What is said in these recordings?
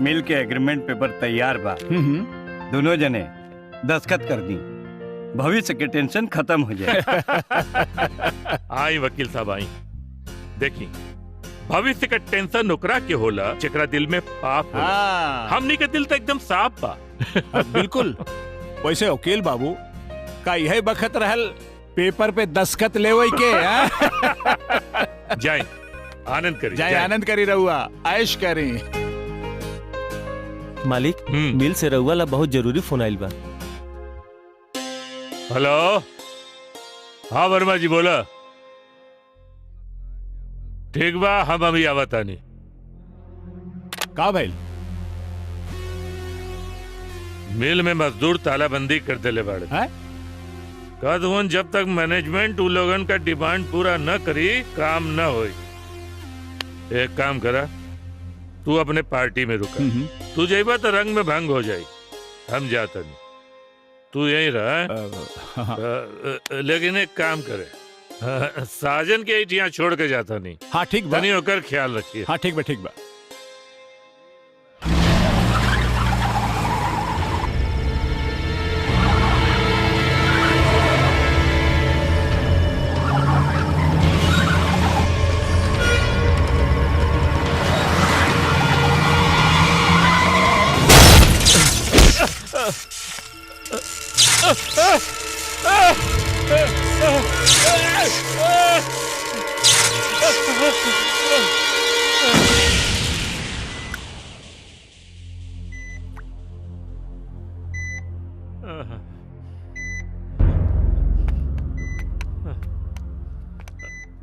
मिल के agreement paper तैयार बा। दोनों जने दस्तखत कर दी, भविष्य के टेंशन खत्म हो जाए। आई वकील साहब आई। देखी, भविष्य का टेंशन ओकरा के होला जेकरा दिल में पाप होला। हमनी के दिल तो एकदम साफ बा। बिल्कुल। वैसे वकील बाबू का यही बखत रहल पेपर पे दस्तखत लेवे के। जाए आनंद करी, जाए आनंद करी, रहुआ ऐश करी। मालिक, मिल से रहुआ ला बहुत जरूरी फोन आइल बा। हेलो, हाँ वर्मा जी बोला। ठीक बा, हम अभी आवतानी। का भाई? मिल में मजदूर तालाबंदी कर देले बाड़े। कदवन जब तक मैनेजमेंट उ लोगन का डिमांड पूरा न करी काम न होई। एक काम करा, तू अपने पार्टी में रुका। तू जाइबा तो रंग में भंग हो जाई। हम जाता नहीं, तू यहीं रहा। लेकिन एक काम करे, साजन के यहाँ छोड़ के जाता नहीं। हाँ ठीक बा, तनी होकर ख्याल रखिए। हाँ ठीक बा, ठीक बा।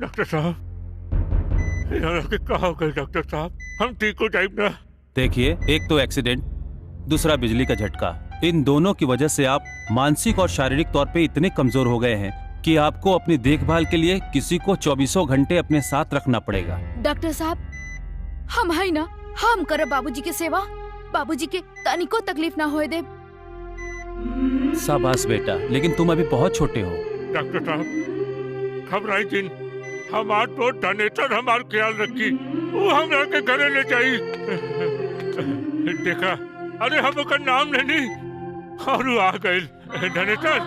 डॉक्टर साहब, कहा हो गए डॉक्टर साहब? हम ठीक हो जाए ना? देखिए, एक तो एक्सीडेंट, दूसरा बिजली का झटका। इन दोनों की वजह से आप मानसिक और शारीरिक तौर पे इतने कमजोर हो गए हैं कि आपको अपनी देखभाल के लिए किसी को 24 घंटे अपने साथ रखना पड़ेगा। डॉक्टर साहब, हम है ना, हम करब बाबूजी के सेवा। बाबूजी के तनिको तकलीफ ना होए दे। शाबाश बेटा, लेकिन तुम अभी बहुत छोटे हो। डॉक्टर साहब, घबराई दिन हमार तो डनेटर हमार ख्याल रखी, वो हमरा के घरे ले जाई। देखा, अरे हम ओकर नाम लेनी और वो आ गए डनेटर।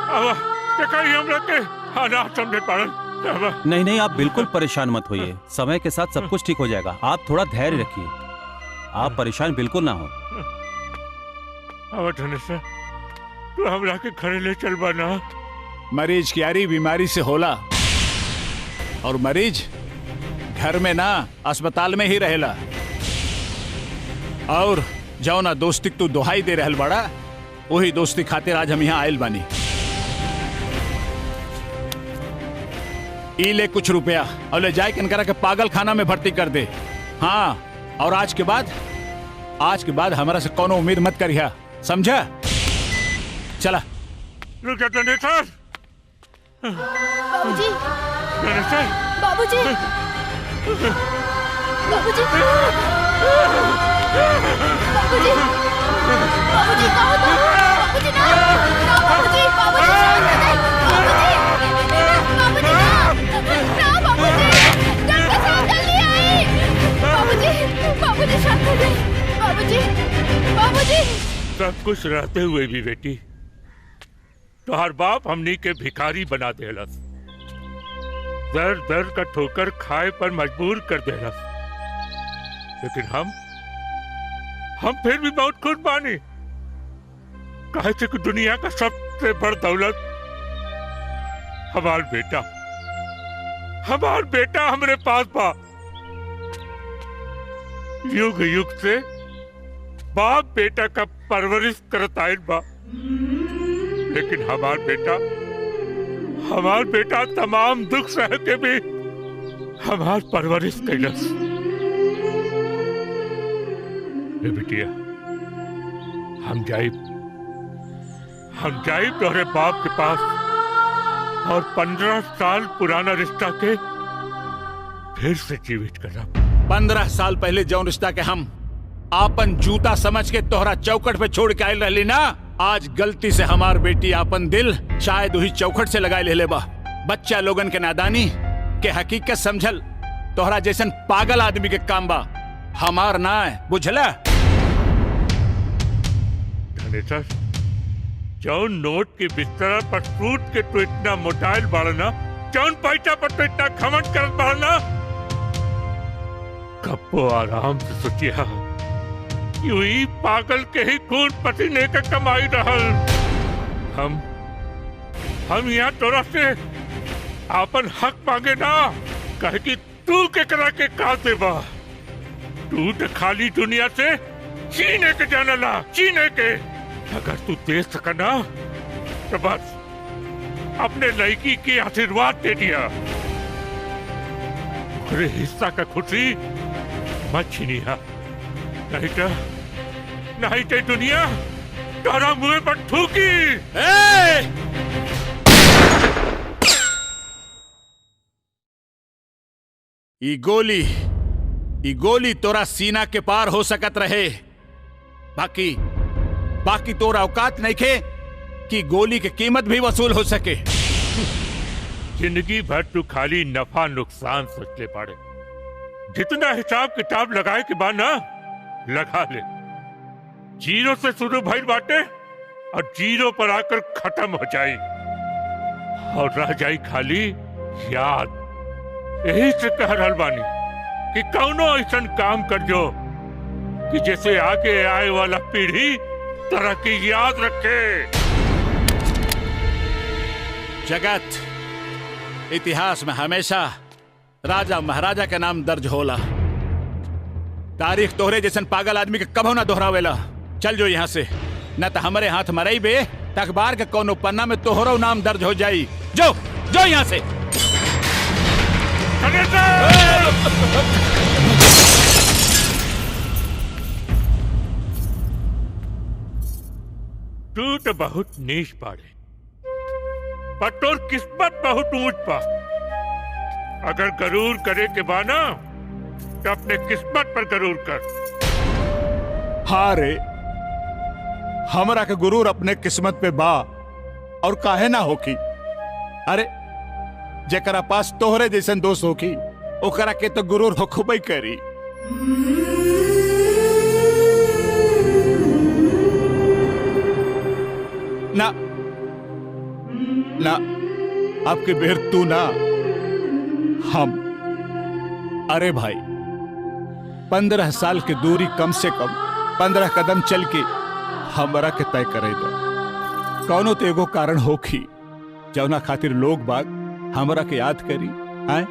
अब देखा ही हमरा के अनाथ समझे पड़ल। नहीं नहीं, आप बिल्कुल परेशान मत होइए, समय के साथ सब कुछ ठीक हो जाएगा। आप थोड़ा धैर्य रखिए, आप परेशान बिल्कुल ना हो। अब डनेटर, तू हमरा के घरे ले चल बना। मरीज की यारी बीमारी से होला, और मरीज घर में ना अस्पताल में ही रहेला। और जाओ ना, दोस्ती तू दुहाई दे रहल बड़ा, वही दोस्ती खातिर आज हम यहाँ आयल बानी। ई ले कुछ रुपया और ले जाए कनकरा के पागल खाना में भर्ती कर दे। हाँ, और आज के बाद हमारा से कोनो उम्मीद मत करिया, समझा? चला। रुक जा डनेटर। बाबूजी, डनेटर, बाबूजी, बाबूजी, बाबूजी, बाबूजी कहो तो, बाबूजी ना, ना बाबूजी, बाबूजी शांत हो जाए, बाबूजी, ना बाबूजी, डॉक्टर साहब जल्दी आइए, बाबूजी शांत हो जाए, बाबूजी। सब कुछ रहते हुए भी बेटी, तोहर बाप हमनी के भिखारी बना देलस, दर दर का ठोकर खाए पर मजबूर कर देलस। लेकिन हम फिर भी बहुत खुश बानी, कहे थे कि दुनिया का सबसे बड़ दौलत हमार बेटा हमरे पास बा। युग युग से बाप बेटा का परवरिश करत आइल बा, लेकिन हमार बेटा तमाम दुख सह के भी हमार परवरिश कैलस। बिटिया, हम जाइब तोहरे बाप के पास और 15 साल पुराना रिश्ता के फिर से जीवित करब। 15 साल पहले जौन रिश्ता के हम आपन जूता समझ के तोहरा चौखट पे छोड़ के आयल रहली ना, आज गलती से हमार बेटी आपन दिल शायद वही चौखट से लगाए ले बा। बच्चा लोगन के नादानी के हकीकत समझल तोहरा जैसन पागल आदमी के काम बा, हमार ना है, बुझला? धनेश्वर, जौन नोट के बिस्तर पर सूट के तो इतना मोटाइल बाड़ना, जौन पैसा पर तो इतना घमंड करत बाड़ना, कब्बो आराम से सोचिया यूं ही पागल के ही खून पसीने का कमाई रहल। हम यहाँ तोरा से आपन हक मांगे ना, कहे कि तू के करा के का देबा। तू तो खाली दुनिया से चीने के जानला, चीने के। अगर तू दे सका ना तो बस अपने लड़की की आशीर्वाद दे दिया। अरे हिस्सा का खुशी मत छीनिया, नहीं तो दुनिया तारा मुंह पर थूकी। ई गोली तोरा सीना के पार हो सकत रहे, बाकी तोरा औकात नहीं खे कि गोली की कीमत भी वसूल हो सके। जिंदगी भर तू खाली नफा नुकसान सोचले पड़े। जितना हिसाब किताब लगाए के बाद ना लगा ले। जीरो से शुरू भइल बाटे और जीरो पर आकर खत्म हो जाए और रह जाई खाली याद। यही से कह रहल बानी कि कौनो ऐसा काम कर जो कि जैसे आगे आए वाला पीढ़ी तरक्की याद रखे। जगत इतिहास में हमेशा राजा महाराजा का नाम दर्ज होला। तारीख तोहरे जैसन पागल आदमी के कभो ना दोहरावेला। चल जो यहाँ से, न तो हमारे हाथ मरई बे अखबार के कोनो पन्ना में तोहरो नाम दर्ज हो जाई। जो यहाँ से। तू तो बहुत नीच पाड़े, पर तोर किस्मत बहुत ऊंच पा। अगर गरूर करे के बाना तो अपने किस्मत पर गरूर कर। हाँ रे, हमरा के गुरूर अपने किस्मत पे बा और काहे ना होकी। अरे जेकरा पास तोहरे जैसन दोस्त होकी ओकरा के तो गुरूर होखबई करी। ना आपके बेर तू ना हम। अरे भाई 15 साल की दूरी कम से कम 15 कदम चल के हमरा के तय करे दो। कौनो तो एगो कारण होखी जौना खातिर लोग बाग हमरा के याद करी। आए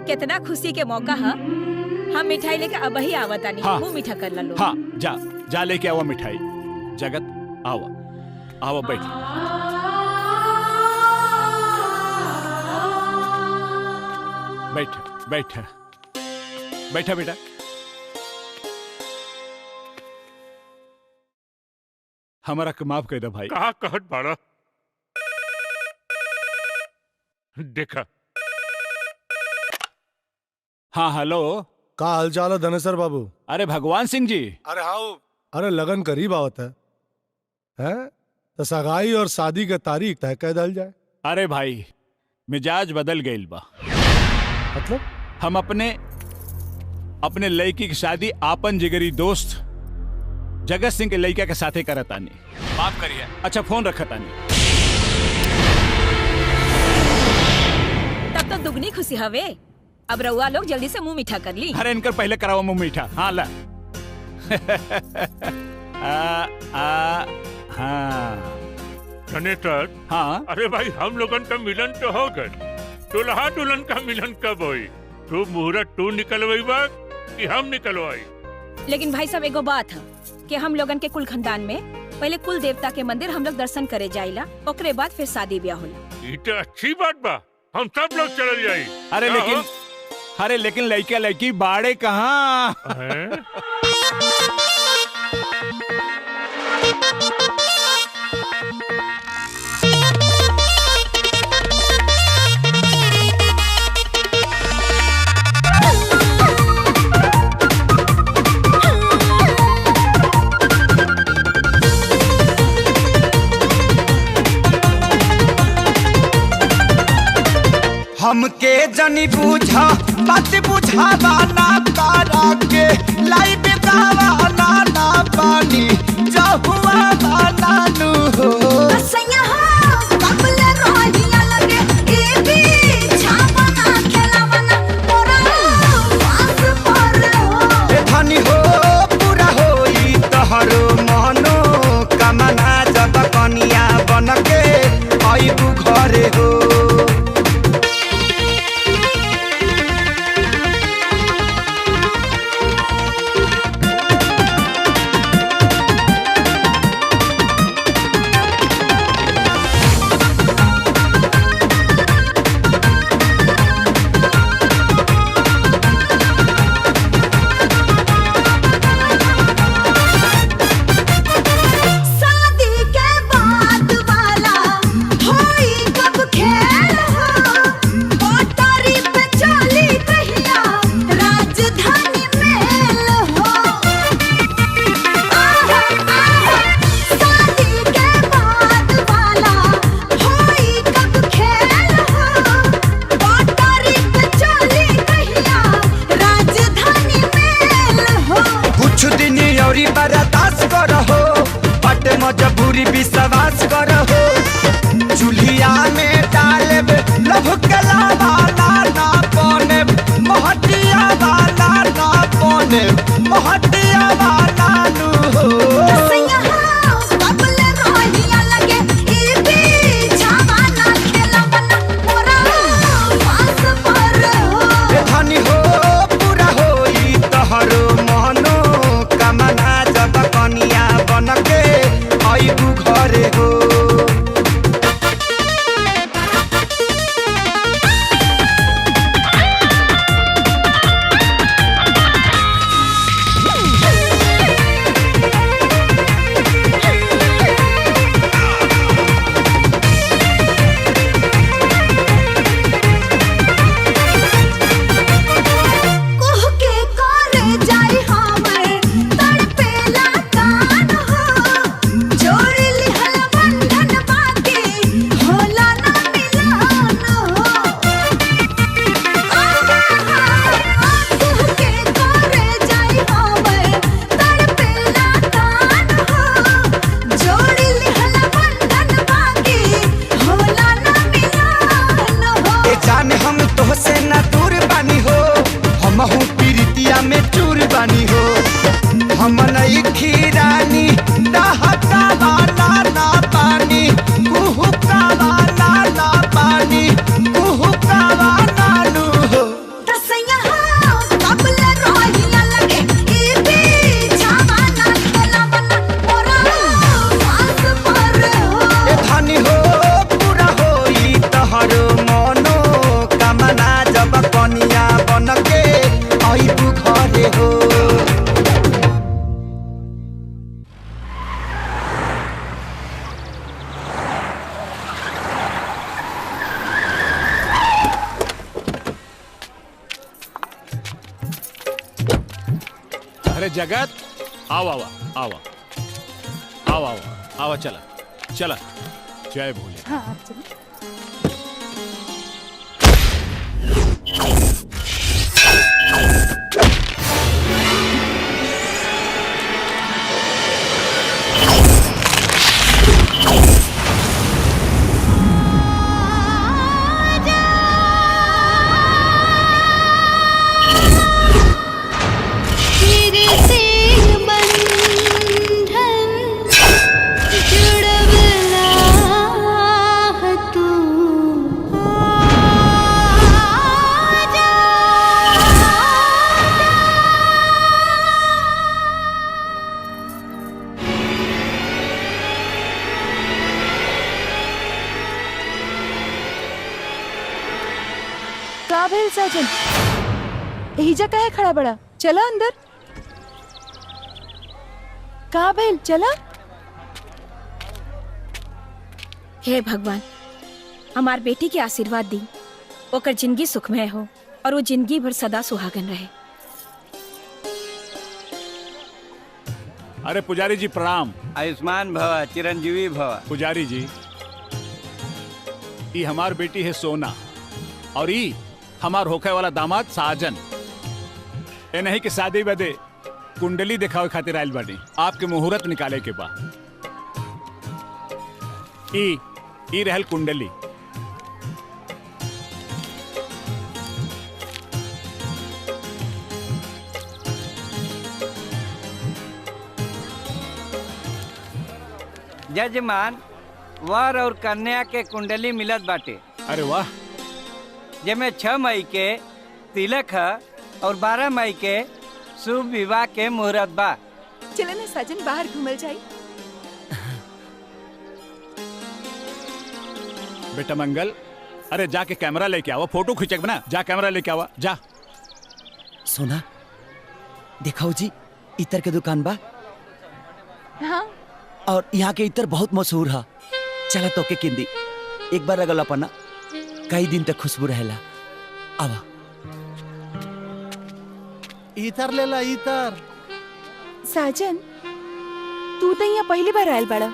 कितना खुशी के मौका है। हम मिठाई लेके अब ही आवता नहीं। हाँ। मुंह मीठा कर ला लो। हाँ जा लेके आवा मिठाई। जगत आवा बैठ। बैठा बेटा। हमारा के माफ कर दे भाई। कहा कहत बाड़ा, देखा। हाँ हेलो, का हालचाल है धनेसर बाबू? अरे भगवान सिंह जी। अरे हाँ, अरे लगन करीब आवत है तो सगाई और शादी के तारीख तय कर दल जाए। अरे भाई मिजाज बदल गईल बा। मतलब हम अपने लड़की की शादी आपन जिगरी दोस्त जगत सिंह के लड़का के साथे करतानी। माफ करिए। अच्छा फोन रखतानी। तब तो दुगनी खुशी हवे। अब रउआ लोग जल्दी से मुंह मीठा कर ली। अरे इनकर पहले कराओ मुंह मीठा। हाँ ला। हाँ धनेश्वर। हाँ अरे भाई हम लोगन का मिलन तो हो गए, दुल्हा दुल्हन का मिलन कब होई? तू मुहूर्त तू निकलवाई बा कि हम निकलवाई? लेकिन भाई साहब एगो बात है कि हम लोगन के कुल खानदान में पहले कुल देवता के मंदिर हम लोग दर्शन करे जाइला, ओकरे बाद फिर शादी ब्याह होला। ये तो अच्छी बात बा, हम सब लोग चल जाई। अरे लेकिन लड़का लड़की बाड़े कहाँ? हमके जनी बुझा बात बुझावा ना तारा के लाई बेदावा ना ना पानी जहुआ ना नु हो कसैया हो कबले रोहिया लगे ए भी छापना खेलावना तोरा पास पर हो ए धनी हो पूरा होई तोहरो मनो कामना जब कनिया बनके आइबू घरे हो शादी के बाद वाला होई कब खेल हो मोटरी पे चली कहिया राजधानी मेल हो आहा आहा शादी के बाद वाला होई कब खेल हो मोटरी पे चली कहिया राजधानी मेल हो कुछ दिन औरी बर्दाश्त करहो बट मजबूरी विश्वास करहो चूल्हिया में डालब लभ कला वाला ना बने महटिया वाला ना बने महटिया वाला नु हो कसैया हो कबले रोहिया लगे ए भी छावाना खेलावना तोरा पास पर हो ए धनी हो पूरा होई तोहरो मनो कामना जब कनिया बनके आइबू घरे हो कुह के करे जाई हमर तड़पेला कान हो जोड़ लिहल बंधन बाकी होला ना मिलन हो कुह के करे जाई हमर तड़पेला कान हो जोड़ लिहल बंधन बाकी होला ना मिलन हो ए जान हम तोहसे ना दूर बानी हो हमहू प्रीतिया में चूर बानी हो हम नई खीरानी नहका वाला ना पानी कुहुका वाला ना पानी कुहुका वाला नु हो कसैया हो कबले रोहिया लगे ए भी छावाना खेलावना तोरा पास पर हो ए धनी हो पूरा होई तोहरो मनो कामना जब कनिया बनके आइबू घरे हो अरे जगत आओ आवा आवा आओ आवा आवा चला चला जय भोले फिर से बंधन जुड़वला तू आजा का भेल साजन एहिजा काहे खड़ा बड़ा चला अंदर का भेल चला हे भगवान हमार बेटी के आशीर्वाद दी ओकर जिंदगी सुखमय हो और वो जिंदगी भर सदा सुहागन रहे। अरे पुजारी जी प्रणाम। आयुष्मान भव चिरंजीवी भव। पुजारी जी ये हमार बेटी है सोना और ई हमार होखे वाला दामाद साजन। ए नहीं कि शादी बदे कुंडली दिखावे खातिर आयल बानी, आपके मुहूर्त निकाले के बा। ई रहल कुंडली। जजमान, वर और कन्या के कुंडली मिलत बाटे। अरे वाह। जेमे 6 मई के तिलक है और 12 मई के शुभ विवाह के मुहूर्त बा। चले ना साजन बाहर घूमल जाई। बेटा मंगल, अरे जाके कैमरा लेके आवा, फोटो खींचे बना। जा कैमरा लेके आवा, जा। सोना दिखाओ जी, इतर के दुकान बा। हाँ, और यहाँ के इतर बहुत मशहूर है। चला तो के किंदी एक बार अगला पन्ना, कई दिन तक खुशबू रहेला। आवा इतर ले ला इतर। साजन तू तो यहाँ पहली बार आयल बड़ा,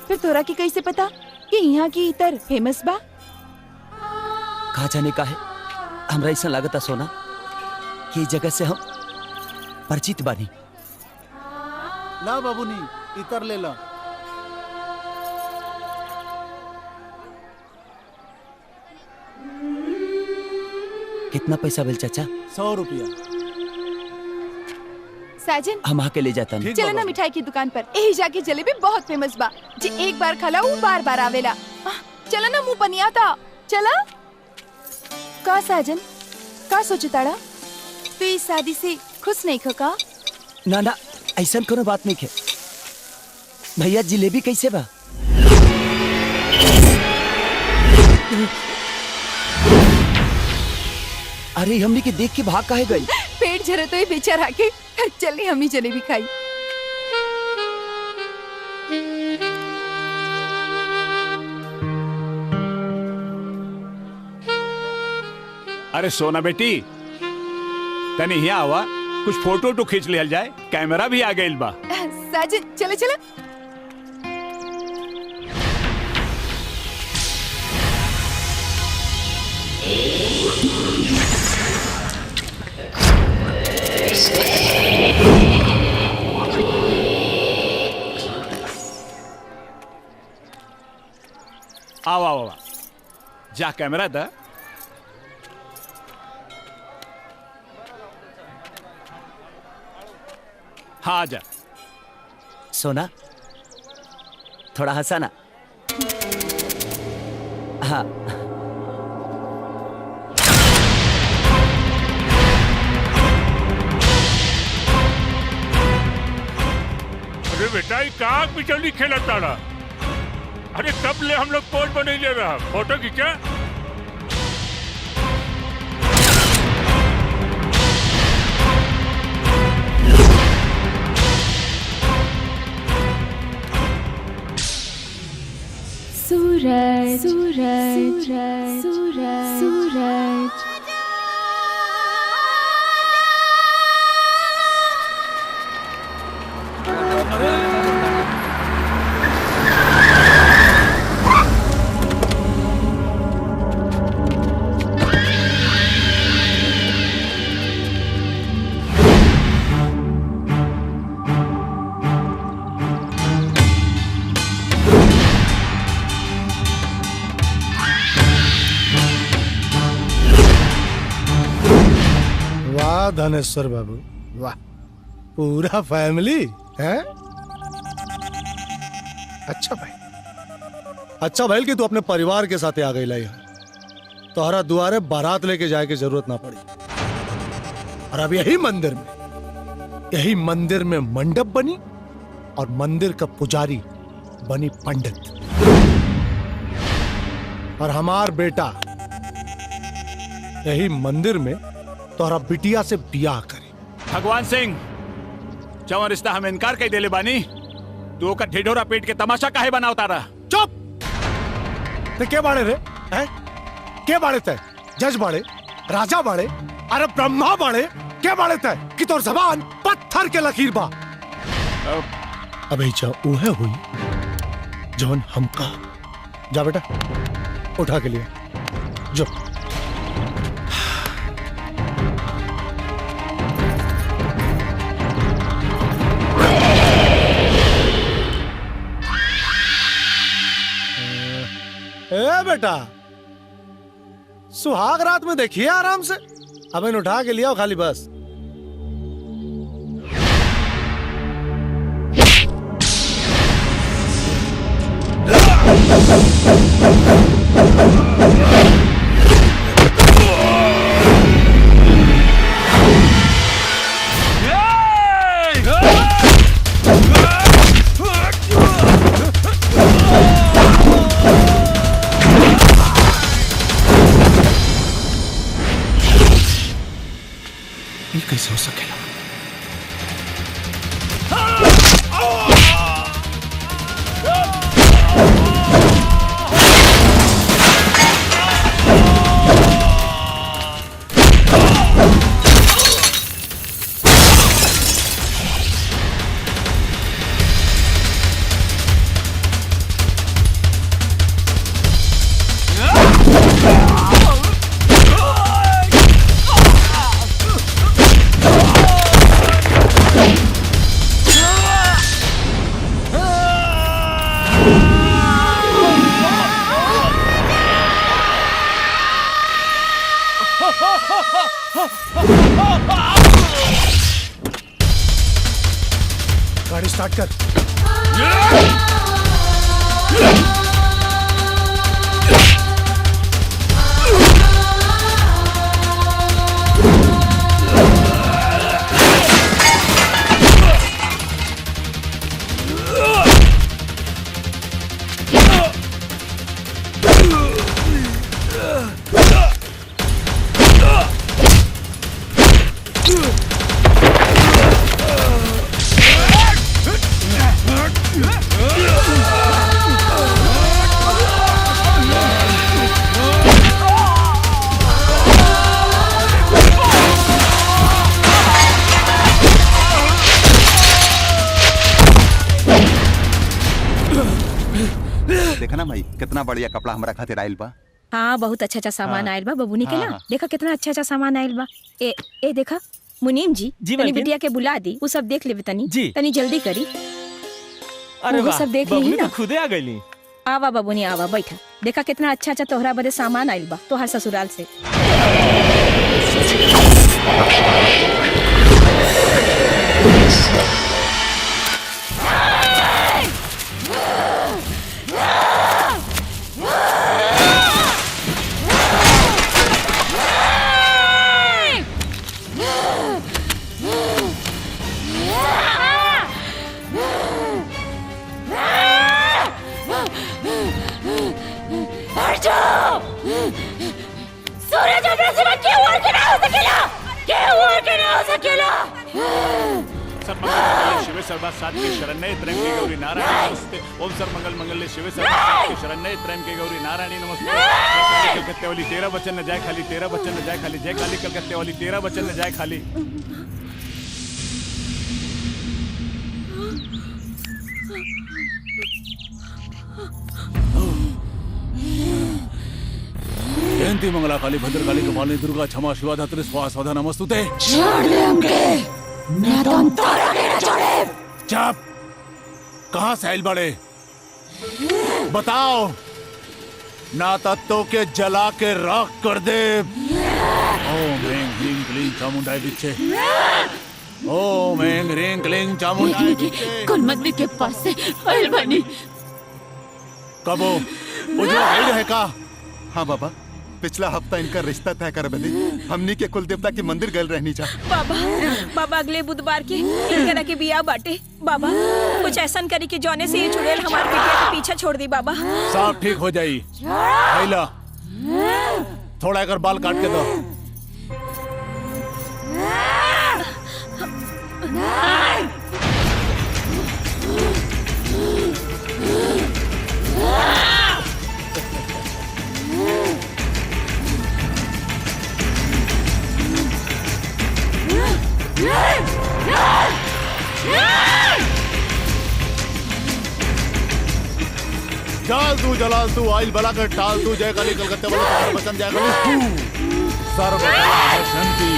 फिर तोरा की कैसे पता कि यहाँ की इतर फेमस बा? कहा जाने का है, हमरा ऐसा लागता सोना कि इस जगह से हम परिचित बानी। ला बाबूनी इतर ले ला। कितना पैसा बिल चाचा? 100 रुपया। साजन हम आके ले जाता नहीं। चलो ना मिठाई की दुकान पर, यही जाके जलेबी बहुत फेमस बा। जी एक बार खला वो बार बार आवेला। चलो ना मुंह पनिया था। चला का साजन, का सोचताड़ा तू इस शादी से खुश नहीं खका? ना ना, ऐसा कोनो बात नहीं है। भैया जिलेबी कैसे बा? अरे हमनी के देख के भाग काहे गई? पेट झरे तो ये बेचारा के। चलिए हम ही जलेबी खाई। अरे सोना बेटी, तनी यहाँ आवा, कुछ फोटो तो खींच लिया जाए। कैमरा भी आ गइल बा। साजन चलो चलो। आओ आओ आओ, जा कैमरा दा। हाँ जा। सोना थोड़ा हंसाना। हाँ अरे बेटा, ये का बिचौली खेला तारा? अरे कब ले हम लोग पोज बने ले रहा, फोटो खींचा। सूरज सूरज सूरज सूरज वाह धनेश्वर बाबू वाह, पूरा फैमिली है। अच्छा भाई, अच्छा भाई कि तू अपने परिवार के साथ आ गई ला यहाँ। तोहरा दुआरे बारात लेके जाए की जरूरत ना पड़ी। और अब यही मंदिर में मंडप बनी और मंदिर का पुजारी बनी पंडित। और हमार बेटा यही मंदिर में तोहरा बिटिया से बियाह करे। भगवान सिंह, जवन रिश्ता हम इनकार कई देले बानी, तू ओकर ढिढोरा पेट के तमाशा काहे बना उतारा? चुप! ते के बाड़े रे? हैं? के बाड़े ते? जज बाड़े? राजा बाड़े? अरे ब्रह्मा बाड़े? के बाड़े ते? कि तोर जबान पत्थर के लकीर बा। अबे जा उहे हुई जवन हमका। जा बेटा, उठा के लिए जो। बेटा, सुहाग रात में देखिए आराम से। अब इन उठा के लिया खाली बस। ये कैसे हो सकेगा? गाड़ी स्टार्ट कर। देखा ना भाई, कितना बढ़िया कपड़ा हमारा खातिर आयल बा। हाँ, बहुत अच्छा अच्छा सामान हाँ। आयल बा बबूनी के हाँ, ना। हाँ। देखा कितना अच्छा अच्छा सामान आयल बा। ए देखा मुनीम जी, तनी मालकिन। बिटिया के बुला दी, वो सब देख लेबे तनी। जी। तनी जल्दी करी। अरे वो वाह, सब देख बबुनी ली ना। तो खुदे आ गईली। आवा बबूनी आवा, बैठा। देखा कितना अच्छा अच्छा तोहरा बदे सामान आयल बा तोहर ससुराल से। सूरज अपने सिवा क्यों और के ना हो सकेला? क्यों और के ना हो सकेला? सर्वमंगल शिवे सर्वासात्य शरण्ये त्र्यंबके गौरी नारायणी नमस्ते। ओम सर्वमंगल मंगल्ये शिवे सर्वासात्य शरण्ये त्र्यंबके गौरी नारायणी नमस्ते। जय काली कलकत्ते वाली 13 बच्चन न जाए खाली, 13 बच्चन न जाए खाली। जय काली कलकत्ते वाली 13 बच्चन न जाए खाली। जयंती मंगला काली भद्रकाली कपालिनी दुर्गा क्षमा शिवा धात्री स्वाहा स्वधा नमस्तुते। छोड़ दे हमके, मैं तो अंतरा के ना छोड़े। चुप! कहाँ से आइल बड़े? बताओ, ना तत्तों के जला के राख कर दे। ओम ह्रीं क्लीं क्लीं चामुंडाय विच्चे। ओम ह्रीं क्लीं क्लीं चामुंडाय विच्चे। कौन मंदिर के पास से आइल बानी? कबो उजो आइल है का? हाँ बाबा, पिछला हफ्ता इनका रिश्ता तय कर बदे हमनी के कुल देवता के मंदिर गल रहनी चा। बाबा अगले बुधवार के इनकरा के बिया बाटे। बाबा कुछ ऐसा करी कि जौने से ये चुड़ैल हमारे बिटिया के पीछे छोड़ दी। बाबा सब ठीक हो जाई। आइला, थोड़ा अगर बाल काट के दो। जाल तू जलाल तू आइल बला कर टाल तू। जय काली कलकत्ते वाली तुम्हारे बचन जय काली तू। सर्वदा शांति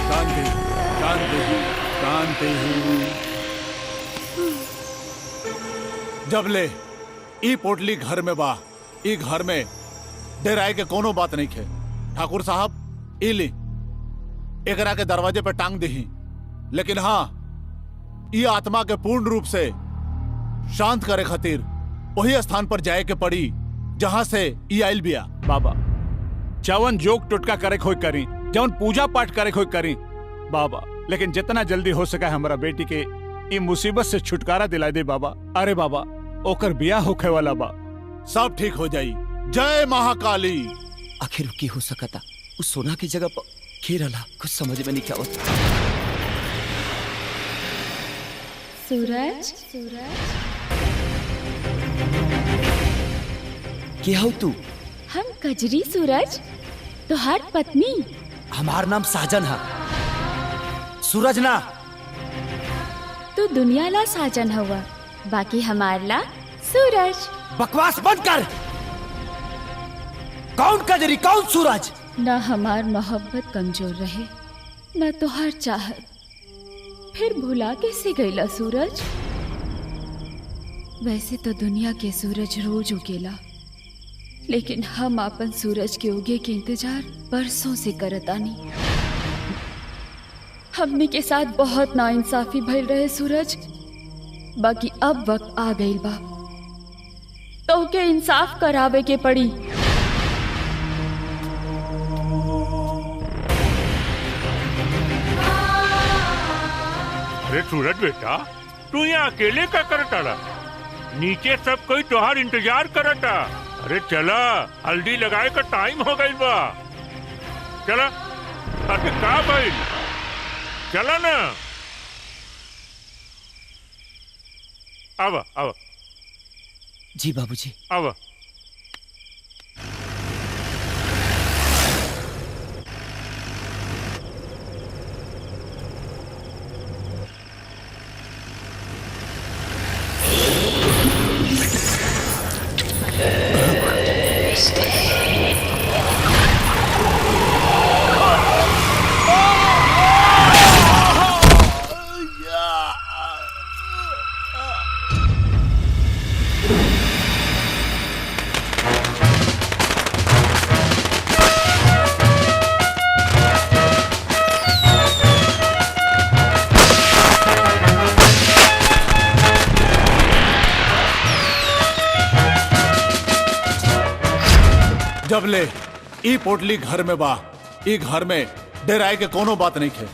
शांति शांति शांति। जब ले ई पोटली घर में बा, ई घर में डेराए के कोनो बात नहीं खे। ठाकुर साहब ई ली, एकरा के दरवाजे पे टांग दही, लेकिन हाँ ई आत्मा के पूर्ण रूप से शांत करे खातिर वही स्थान पर जाए के पड़ी जहां से ई आइल बिया। बाबा जवन जोग टुटका करे खोई करी, जवन पूजा पाठ करे खोई करी बाबा, लेकिन जितना जल्दी हो सका हमारा बेटी के ई मुसीबत से छुटकारा दिला दे बाबा। अरे बाबा ओकर बिया होखे वाला बा, सब ठीक हो जाई। जय महाकाली। आखिर की हो सकता उस सोना की जगह पर खेरला, कुछ समझ में नहीं क्या होता। सूरज, क्या हो तू? हम कजरी सूरज, तुहार पत्नी। हमार नाम साजन है, सूरज ना। तू दुनिया ला साजन हुआ, बाकी हमार ला सूरज। बकवास बंद कर। कौन कजरी कौन सूरज? न हमार मोहब्बत कमजोर रहे न तुहार चाहत, फिर भुला कैसे गईला सूरज? वैसे तो दुनिया के सूरज रोज उगेला, लेकिन हम अपन सूरज के उगे के इंतजार बरसों से करतानी। हमने के साथ बहुत नाइंसाफी भइल रहे सूरज, बाकी अब वक्त आ गइल बा तो के इंसाफ करावे के पड़ी। अरे सूरज बेटा, तू यहाँ अकेले का करता? नीचे सब कोई तोहार इंतजार करता। अरे चला, हल्दी लगाए का टाइम हो गई बा। चला। अरे का भाई, चला ना। अब जी बाबूजी। अब जब ले ई पोटली घर में बा, ई घर में डेराए के कोनो बात नहीं खे।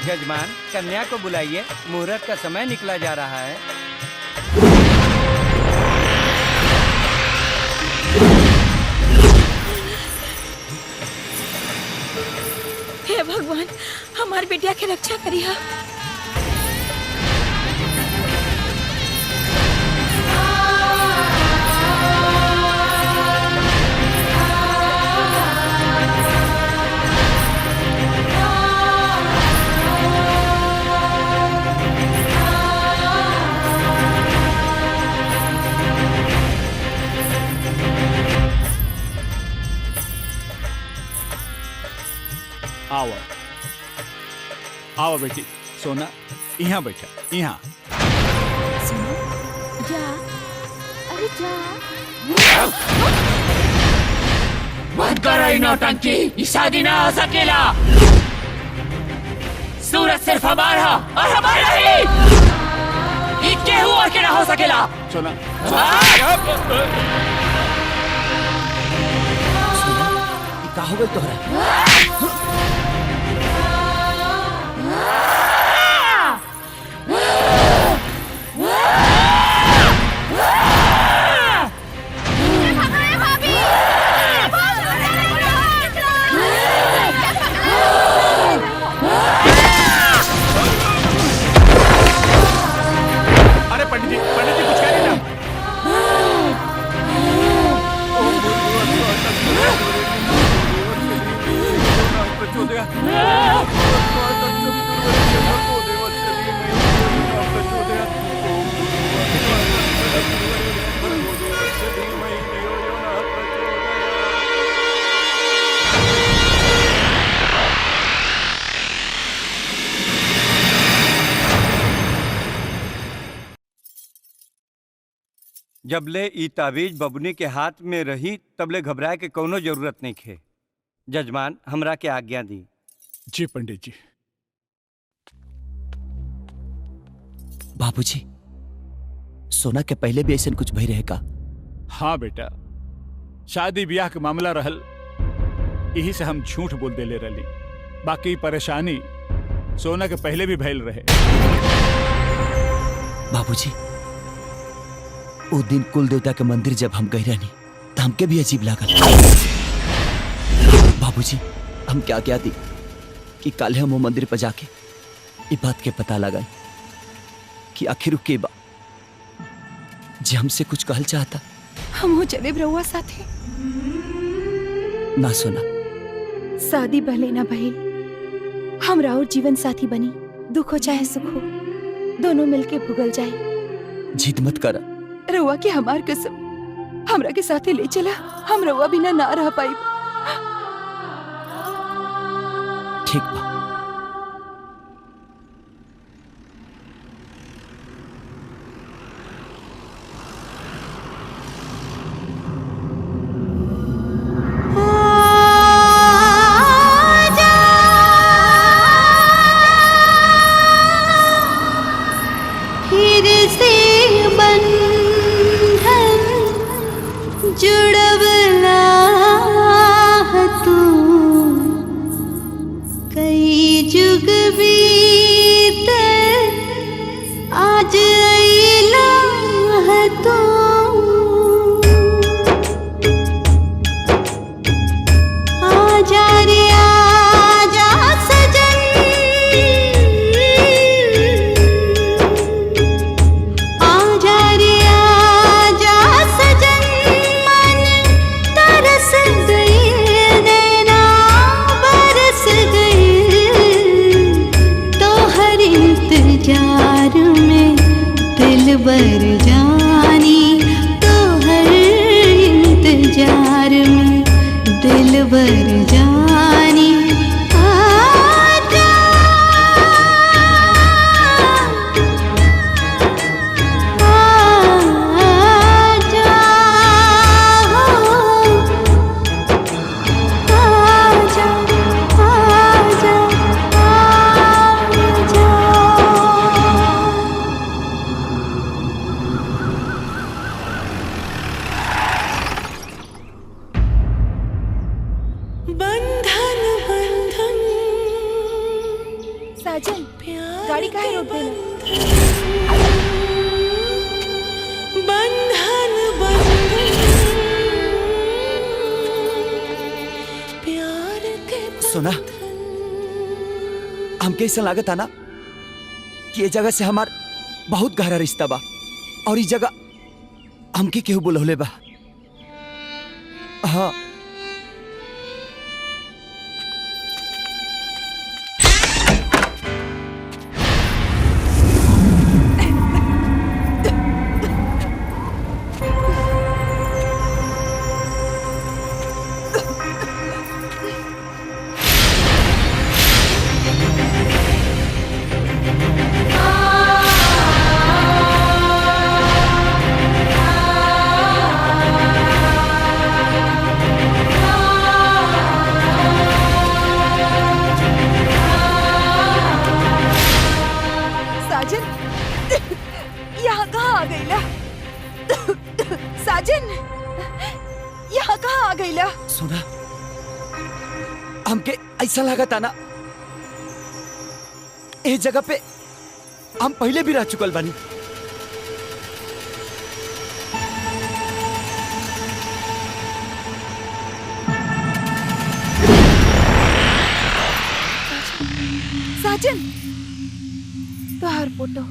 यजमान, कन्या को बुलाइए, मुहूर्त का समय निकला जा रहा है। हे भगवान, हमारी बेटिया की रक्षा करिए। आओ आओ बेटी, सोना यहाँ बैठा, यहाँ। जा, अरे जा। बंद करो ये नौटंकी, ये शादी ना हो सकेला। सूरज सिर्फ हमारा और हमारा ही, ये केहू और के ना हो सकेला। सोना का हो गई तोहरा? जबले ई ताबीज बबुनी के हाथ में रही तबले घबराए के कोनो जरूरत नहीं खे। जजमान हमरा के आज्ञा दी। जी पंडित जी। बाबूजी, सोना के पहले भी ऐसा कुछ भई रहे का? हाँ बेटा, शादी ब्याह के मामला रहल, यही से हम झूठ बोल देले रही। बाकी परेशानी सोना के पहले भी भइल रहे। बाबूजी, उस दिन कुल देवता के मंदिर जब हम गए रहनी तो हमके भी अजीब लागल। बाबूजी, हम क्या क्या थी कि कल हम वो मंदिर पर जाके इस बात के पता लगा कि आखिर के बा जे हमसे कुछ कहल चाहता। हम हो चले रउआ साथे। ना सोना, शादी भले ना भइल, हम राउर जीवन साथी बनी। दुख हो चाहे सुख हो, दोनों मिलके भुगल जाए। जिद मत कर। रउआ के हमार कसम, हमरा के साथे ले चला। हम रउआ बिना ना रह पाई। ठीक बा। सोना, हमके ऐसा लागत ना कि ये जगह से हमार बहुत गहरा रिश्ता बा और इस जगह हमके केहू बुलौले बा। हाँ, ऐसा लागत ना इस जगह पे हम पहले भी रह चुकल बानी। साजन, तोहार फोटो।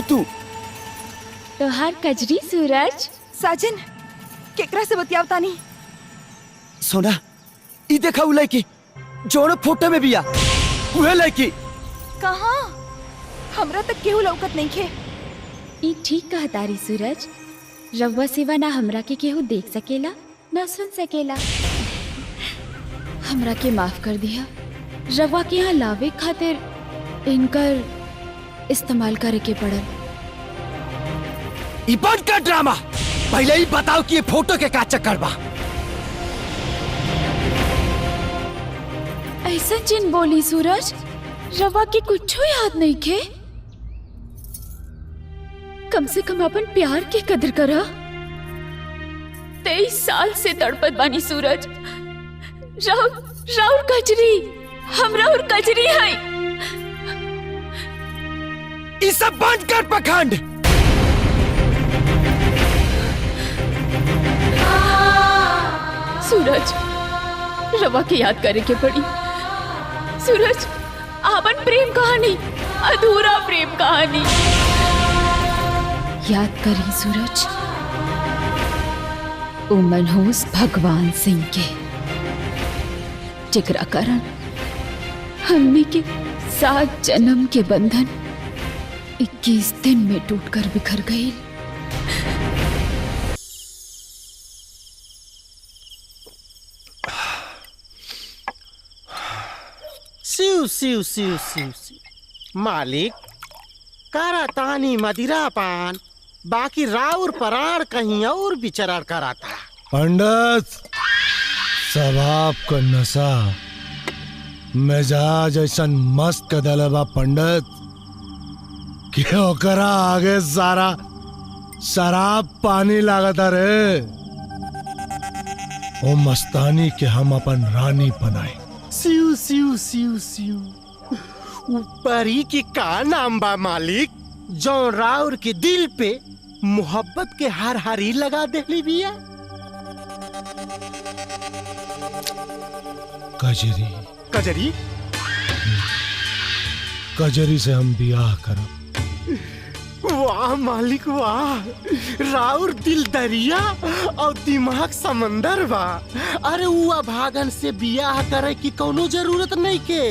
तू? तोहार कजरी सूरज। साजन केकरा से बतियावता नहीं? सोना ई देखा उ लड़की जोन फोटो में बिया, उहे लड़की। कहाँ? हमरा तक केहू लौकत नहीं खे। ई ठीक कहा तारी सूरज, रउआ सिवा ना हमरा के केहू देख सकेला ना सुन सकेला। हमरा के माफ कर दिया। रउआ के यहाँ लावे खातिर इनकर इस्तेमाल करे के पड़ल। ई बंद कर ड्रामा। पहले ही बताओ कि ये फोटो के का चक्कर बा। ऐसा जिन बोली सूरज, रवा के कुछ याद नहीं खे। कम से कम अपन प्यार के कदर करा। 23 साल से तड़पत बानी सूरज। राउर कजरी, हम राउर कजरी है। ये सब बंद कर पखंड। सूरज, रवा के याद करे के पड़ी। सूरज, आपन प्रेम कहानी, अधूरा प्रेम कहानी याद करी सूरज। ओ मनहूस भगवान सिंह के, जेकरा कारण हमने के 7 जन्म के बंधन 21 दिन में टूटकर बिखर गई। सिउ सिउ सिउ सिउ सिउ। मालिक करातानी मदिरा पान, बाकी राउर परार कहीं और विचरण कराता। पंडित, सवाब का नशा मिजाज ऐसा मस्त कदल बा पंडित कि ओकरा आगे सारा शराब पानी लागता रे। ओ मस्तानी के हम अपन रानी बनाए। सिउ सिउ सिउ सिउ। ऊपरी की का नाम बा मालिक, जो राउर के दिल पे मोहब्बत के हर हरी लगा देली बिया? कजरी। कजरी? कजरी से हम बियाह करब। वाह मालिक वाह, राउर दिल दरिया और दिमाग समंदर बा। अरे उआ भागन से बियाह करे की कोनो जरूरत नहीं के।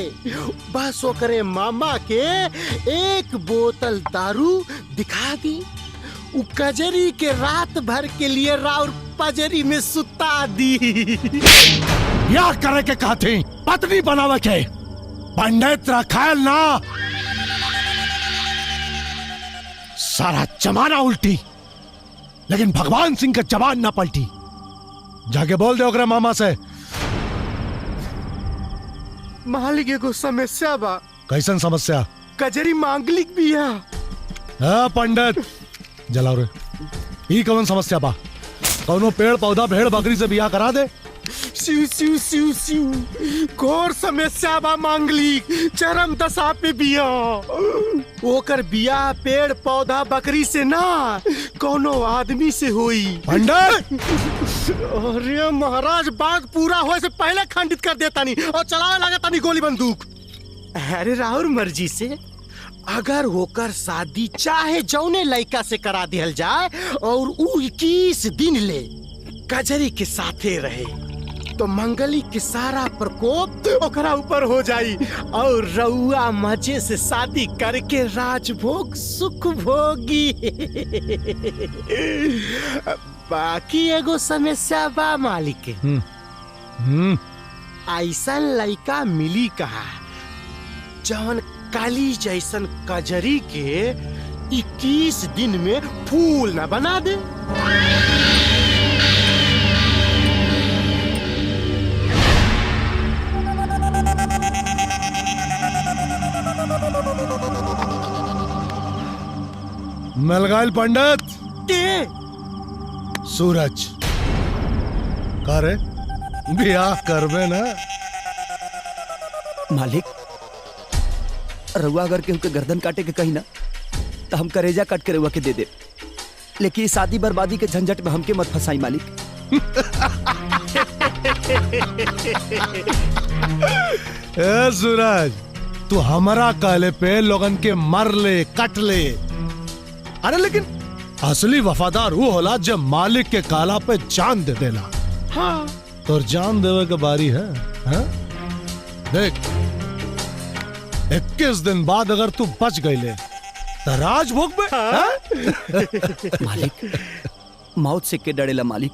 बस ओकरे मामा के 1 बोतल दारू दिखा दी, उ कजरी के रात भर के लिए राउर पजरी में सुता दी। बियाह करे के कहते पत्नी बनावे के, पंडित रखायल ना। सारा जमाना उल्टी, लेकिन भगवान सिंह का जबान ना पलटी। जाके बोल दे ओकरा मामा से। मालिक एगो समस्या बा। कैसन समस्या? कजरी मांगलिक बिया। हाँ पंडित, जलाओ रे। ई कौन समस्या बा? कौनो पेड़ पौधा भेड़ बकरी से बियाह करा दे। सिउ सिउ सिउ सिउ। घोर समस्या बा मांगलिक, चरम दशा पे बिया। ओकर बिया पेड़ पौधा बकरी से ना, कोनो आदमी से होई। पंडित! अरे महाराज, बात पूरा होए से पहले खंडित कर देता नहीं और चलावे लगा नहीं गोली बंदूक। अरे राहुल मर्जी से अगर होकर शादी चाहे जौने लड़का से करा दिया जाए और उ 21 दिन ले कजरी के साथे रहे, तो मंगली के सारा प्रकोप ओकरा ऊपर हो जाई और रउआ मजे से शादी करके राजभोग सुख भोगी। बाकी एगो समस्या बा मालिक के। ऐसा लड़का मिली कहा जौन काली जैसन कजरी के 21 दिन में फूल न बना दे। मिल गए पंडित के सूरज। करे बियाह करबे ना? मालिक, रउआ अगर केहू के गर्दन काटे के कही ना तो हम करेजा काट के रउआ के दे दे, लेकिन शादी बर्बादी के झंझट में हमके मत फंसाई मालिक। ए सूरज, तू हमारा कहले पे लोगन के मर ले कट ले, अरे लेकिन असली वफादार वो होला जब मालिक के काला पे जान दे देला। हाँ तो जान देवे के बारी है, हाँ? देख 21 दिन बाद अगर तू बच गईले तो राज भोग में। हाँ? मालिक मौत से के डरेला मालिक,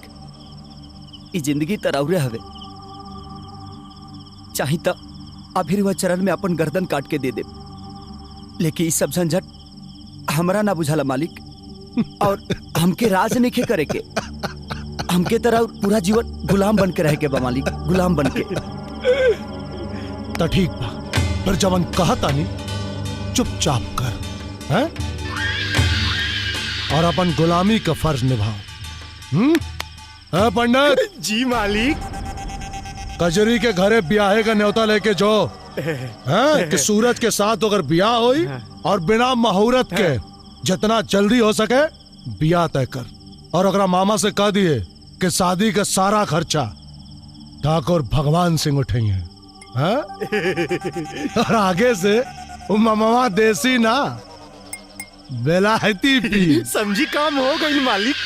ई जिंदगी तराउरे हवे, चाही त अभी वह चरण में अपन गर्दन काट के दे दे, लेकिन ई सब झंझट हमरा ना बुझाला मालिक। और हमके राज नहीं करे के, हमके तरह पूरा जीवन गुलाम बन के रह के बा मालिक, गुलाम बन के। तो ठीक बा, पर जवन कहता नहीं चुपचाप कर, हैं? और अपन गुलामी का फर्ज निभाओ। पंडित जी मालिक। कजरी के घरे ब्याहे का न्योता लेके जो हैं कि सूरज के साथ अगर ब्याह होई और बिना मुहूर्त के जितना जल्दी हो सके ब्याह तय कर, और अगर मामा से कह दिए कि शादी का सारा खर्चा ठाकुर भगवान सिंह उठेंगे, हाँ? और आगे से मामा देसी ना बेलायती पी। समझी काम हो गई मालिक।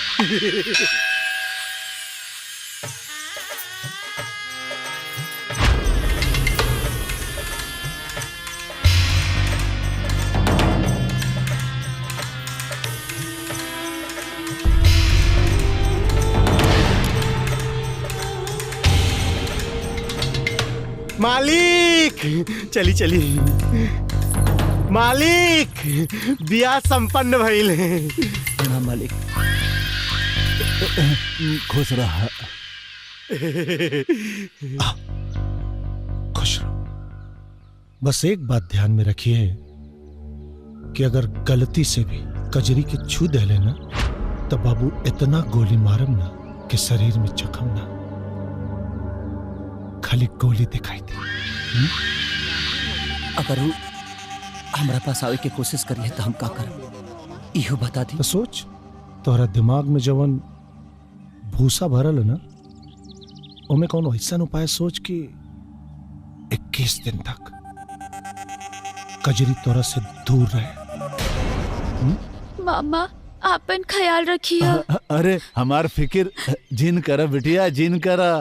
मालिक चली चली मालिक, बियाह संपन्न भइल। हाँ मालिक, खुश रहा। खुश रहो। बस एक बात ध्यान में रखिए कि अगर गलती से भी कजरी के छू दे लेना तो बाबू इतना गोली मारम ना कि शरीर में जख्म ना, खाली गोली दिखाई दे। अगर वो हमारा पास आवे के कोशिश करिए तो हम का करब, इहो बता दी। तो सोच, तोहरा दिमाग में जवन भूसा भरल है ना, ओमे कौन ऐसा उपाय सोच कि 21 दिन तक कजरी तोरा से दूर रहे। मामा आपन ख्याल रखिए। अरे हमार फिक्र जिन करा बिटिया, जिन करा।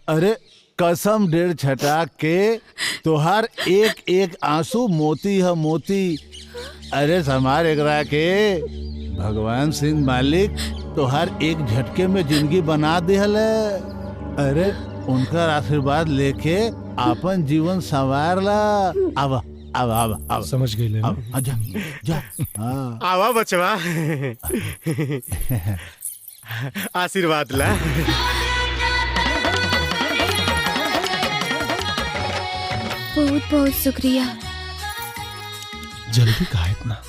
अरे कसम डेढ़ छटा के तोहार एक एक आंसू मोती है मोती। अरे समार एकरा के भगवान सिंह मालिक तोहार एक झटके में जिंदगी बना दिहल है। अरे उनका आशीर्वाद लेके अपन जीवन संवार ला। आवा आवा आवा आवा, समझ गई ले। जा जा। हाँ आवा बचवा, आशीर्वाद ला। बहुत बहुत शुक्रिया। जल्दी का इतना,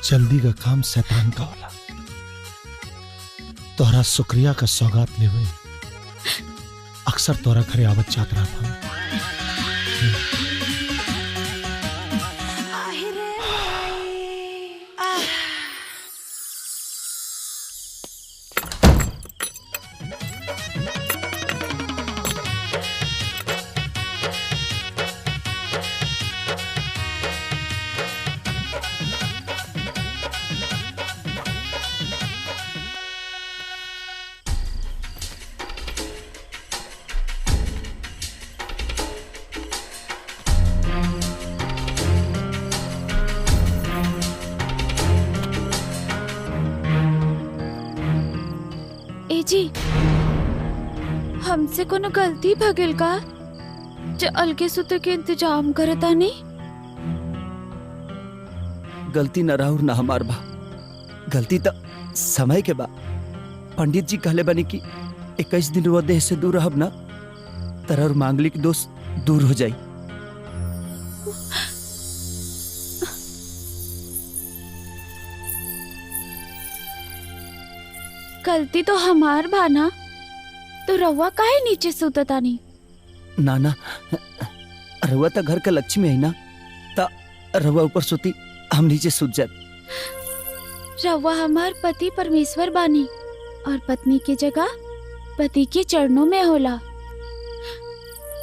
जल्दी का काम शैतान का होला। तोहरा शुक्रिया का सौगात लेवे अक्सर तोहरा घरे आवत जात रहा। जी हमसे कोनो गलती भगिल का जो अलगे सुते के इंतजाम करता नहीं? गलती न राहुर न हमार बा, गलती तो समय के बा। पंडित जी कहले बनी कि 21 दिन वो देह से दूर रहब ना तरह मांगलिक दोष दूर हो जाई। गलती तो हमार बाना, तो रवा काहे नीचे सुतता नहीं? ना ना, रवा तो घर का लक्ष्मी है ना, ता रवा ऊपर सोती हम नीचे सुत जात। रवा हमार पति परमेश्वर बानी और पत्नी की जगह पति के चरणों में होला।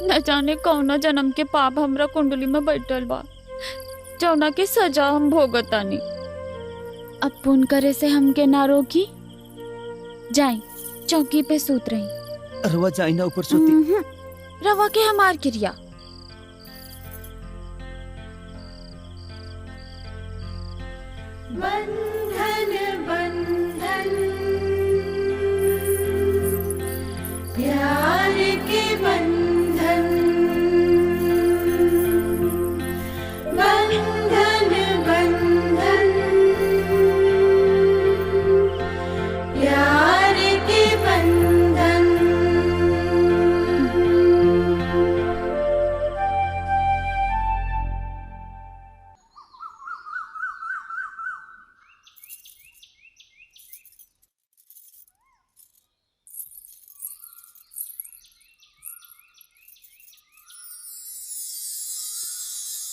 न जाने कौना जन्म के पाप हमरा कुंडली में बैठल बा, जौना के सजा हम भोगतानी। अब पुन करे से हमके ना रोकी। जाई चौकी पे सूत रही। रवा जाई ना ऊपर सोती। रवा के हमार क्रिया। बंधन बंधन प्यार के बंधन, बंधन बंधन प्यार के बंधन।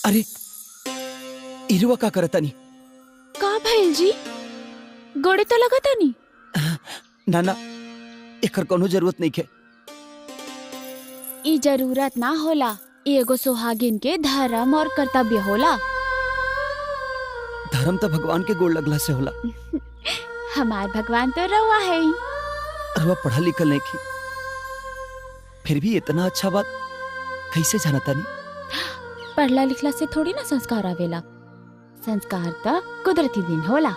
अरे इरुआ का करतानी? का भइल जी? गोड़े तो लगता नहीं। ना ना एकर कोनो जरूरत नहीं है। ई जरूरत ना होला, एगो सुहागिन के धर्म और कर्तव्य होला। धर्म तो भगवान के गोड़ लगला से होला। हमार भगवान तो रवा है ही। रवा पढ़ा लिखल नहीं की, फिर भी इतना अच्छा बात कैसे जाना तानी? पढ़ला लिखला से थोड़ी ना संस्कार आवेला। संस्कार तो कुदरती दिन होला,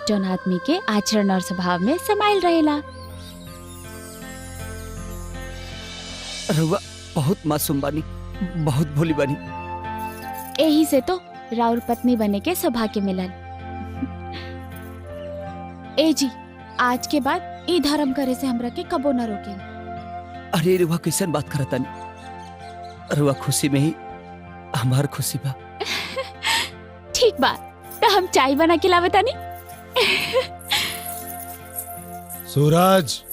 जौन आदमी के आचरण और स्वभाव में समाइल रहेला। रवा बहुत मासूम बानी, बहुत भोली बानी। यही से तो राउर पत्नी बने के सौभाग्य मिलल। ए जी, आज के बाद ई धर्म करे से हमरा के कबो न रोके। अरे रवा कैसन बात करतानी? रवा खुशी में ही हमार खुशी बा। ठीक बा, तो हम चाय बना के लावतानी। सूरज।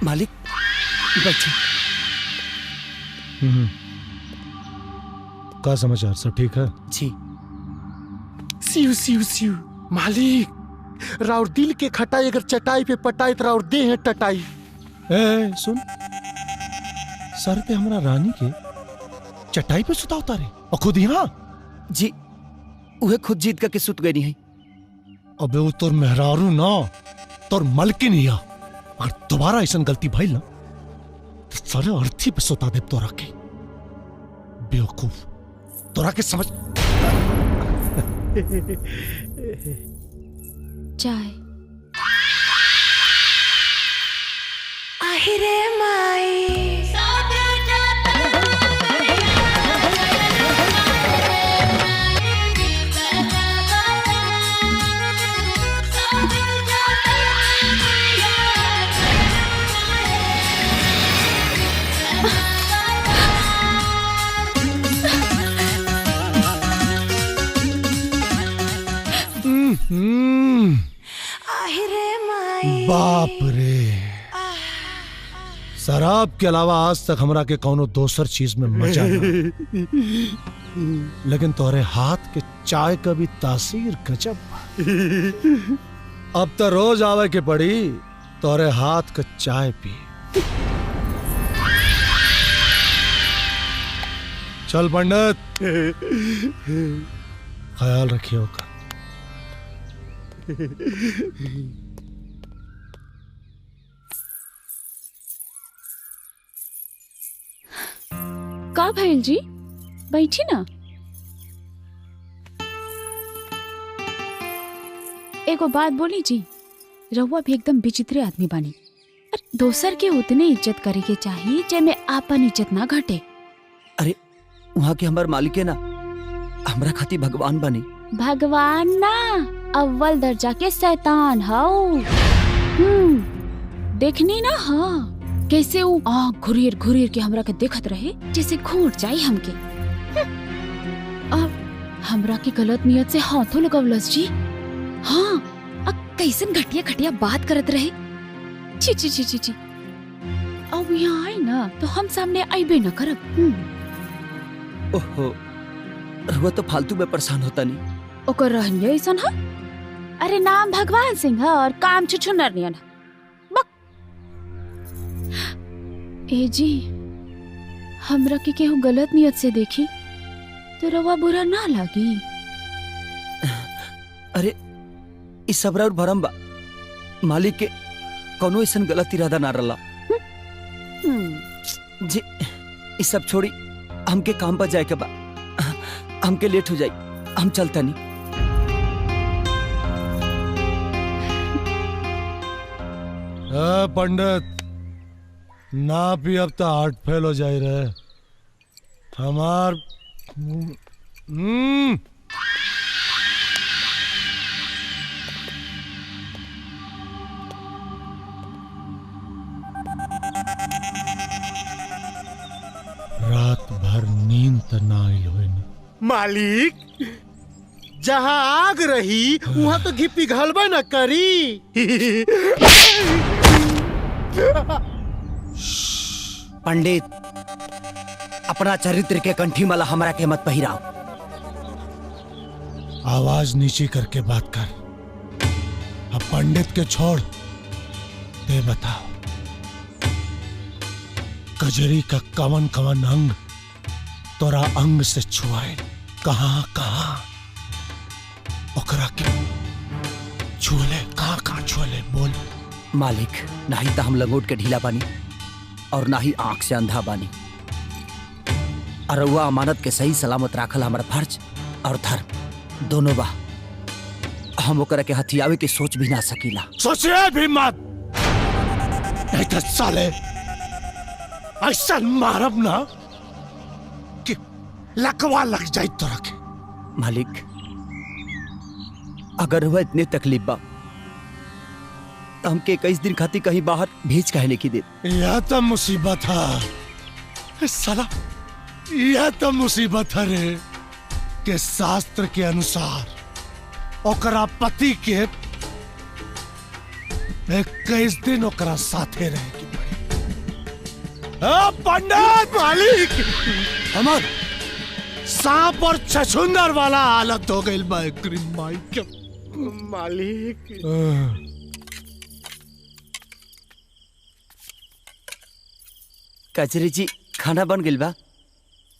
मालिक बैठे। का समाचार? सब ठीक है? जी। सिउ सिउ सिउ। मालिक, राउर दिल के खटाई अगर चटाई पे पटाई तो राउर दे है टटाई। ए सुन, सर पे हमारा रानी के चटाई पे सुता उतारे और खुद यहाँ? जी, उहे खुद जीत करके सुत गई है। अबे वो तोर मेहरारू ना, तोर मलकिन हिया। अगर दोबारा ऐसा गलती भइल ना तो सारे अर्थी पे सुता दे तोरा के। बेवकूफ, तोरा के समझ। चाय। आहिरे माई बाप रे, शराब के अलावा आज तक हमरा के कौनो दोसर चीज में मजा ना। लेकिन तोरे हाथ के चाय का भी तासीर गजब। अब तो रोज आवे के पड़ी तोरे हाथ का चाय पी। चल पंडित, ख्याल रखियो का। का भइल जी? बैठी ना। एगो बात बोली जी, रहुआ भी एकदम विचित्र आदमी बानी। दोसर के उतने इज्जत करे के चाहिए जेमे आपन इज्जत ना घटे। अरे वहाँ के हमार मालिक है ना, हमरा खाती भगवान बनी। भगवान ना, अव्वल दर्जा के शैतान हाउ। देखनी ना, हाँ कैसे वो आँख घुरीर घुरीर के हमरा के देखत रहे जैसे घूट जाई हमके। और हमरा के गलत नियत से हाथों लगवलस जी। हाँ, कैसन घटिया घटिया बात करत रहे। ची ची ची ची ची। अब यहाँ आए ना तो हम सामने आईबे न करब। ओहो, रहुआ तो फालतू में परेशान होता नहीं। ओकर रहनिया ऐसन है। अरे नाम भगवान सिंह है और काम छुछुनर नियन है। ए जी, हमरा के केहू गलत नियत से देखी तो रवा बुरा ना लागी। अरे इस सबरा और भरम बा मालिक के कोनो ऐसा गलत इरादा ना रला जी। इस सब छोड़ी हमके काम पर जाए के बा, हमके लेट हो जाई, हम चलता नहीं। पंडित ना भी अब तो हार्ट फेल हो जाए रहे हमार रात भर नींद त ना आई होई ना। मालिक जहाँ आग रही वहाँ तो घी पिघलबे न करी। पंडित अपना चरित्र के कंठी माला हमरा के मत पहिराओ। आवाज नीची करके बात कर। अब पंडित के छोड़ दे, बताओ कजरी का कवन कवन अंग तोरा अंग से छुआए, कहाँ कहाँ ओकरा के छुले, कहाँ कहाँ छुले बोल। मालिक ना ही तो हम लंगोट के ढीला बानी और ना ही आंख से अंधा बानी, और वह अमानत के सही सलामत राखल हमारा फर्ज और धर्म दोनों बा। हम ओकरा के हथियावे के सोच भी ना सकीला। सोचिए भी मत, नहीं तो साले ऐसा मारब ना कि लकवा लग जाए तो रखे। मालिक अगर वह इतने तकलीफ बा तो हमके 21 दिन खातिर कहीं बाहर भेज कहने की दे। यह तो मुसीबत है साला, यह तो मुसीबत है रे के शास्त्र के अनुसार ओकरा पति के 21 दिन ओकरा साथे रहेगी। पंडित मालिक हमार सांप और छछुंदर वाला हालत हो गई माई के मालिक। कचरी जी खाना बन गइल बा?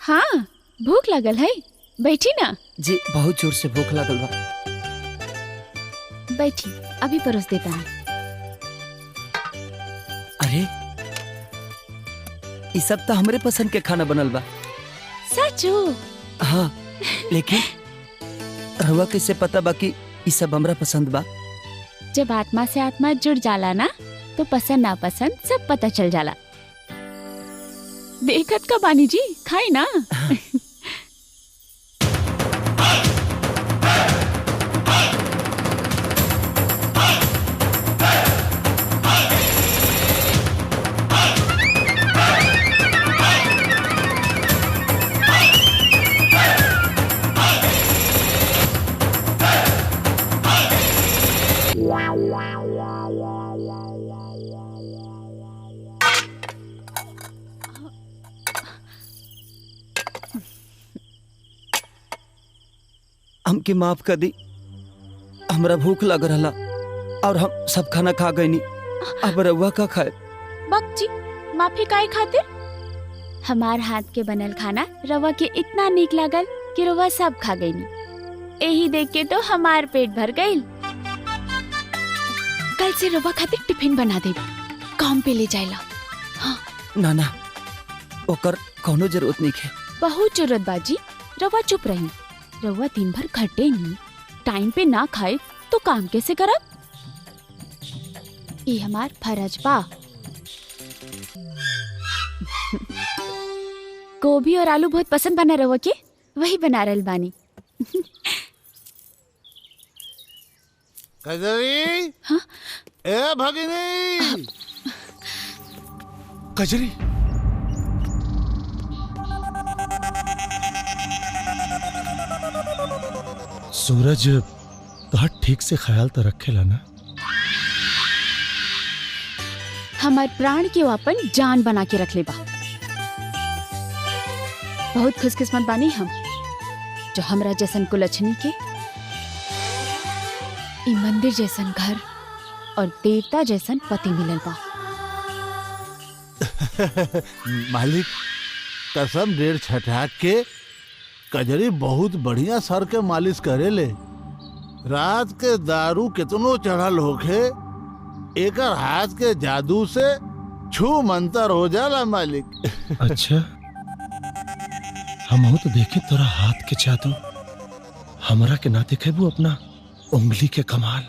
हाँ भूख लगल है, बैठी ना। जी बहुत जोर से भूख लगल बा। बैठी अभी परोस देता हूँ। अरे इस सब तो हमरे पसंद के खाना बनल बा। सचो? हाँ लेकिन रहुआ कैसे पता बा कि इस सब हमरा पसंद बा? जब आत्मा से आत्मा जुड़ जाला ना तो पसंद ना पसंद सब पता चल जाला। देखत का बानी जी, खाई ना। हमके माफ कर दी, हमरा भूख लग रहा और हम सब खाना खा गई नी। अब रउआ का खाए? बक जी माफी काहे खातिर? हमार हाथ के बनल खाना रवा के इतना नीक लागल कि रवा सब खा गई नी। यही देख के तो हमार पेट भर गई। कल से रवा खातिर टिफिन बना दे, काम पे ले जाएला। हाँ। ना ना ओकर कोनो जरूरत नहीं है। बहुत जरूरत बाजी, रवा चुप रही। रवा दिन भर खटे नहीं, टाइम पे ना खाए तो काम कैसे करब? ये हमार फर्ज बा। गोभी और आलू बहुत पसंद बना रवा के, वही बना रहल बानी। कजरी। हाँ? ए भगिनी। कजरी सूरज तो ठीक से ख्याल तो रखेला ना? हमार प्राण के अपन जान बना के रख ले बा। बहुत खुशकिस्मत बानी हम जो हमरा जैसन कुलछनी के ई मंदिर जैसन घर और देवता जैसन पति मिलल बा। मालिक कसम डेढ़ छठा के कजरी बहुत बढ़िया सर के मालिश करे ले। रात के दारू कितनो चढ़ल होखे एकर हाथ के जादू से छू मंतर हो जाला मालिक। अच्छा हम तो देखे तोरा हाथ के जादू, हमरा के ना देखे वो अपना उंगली के कमाल।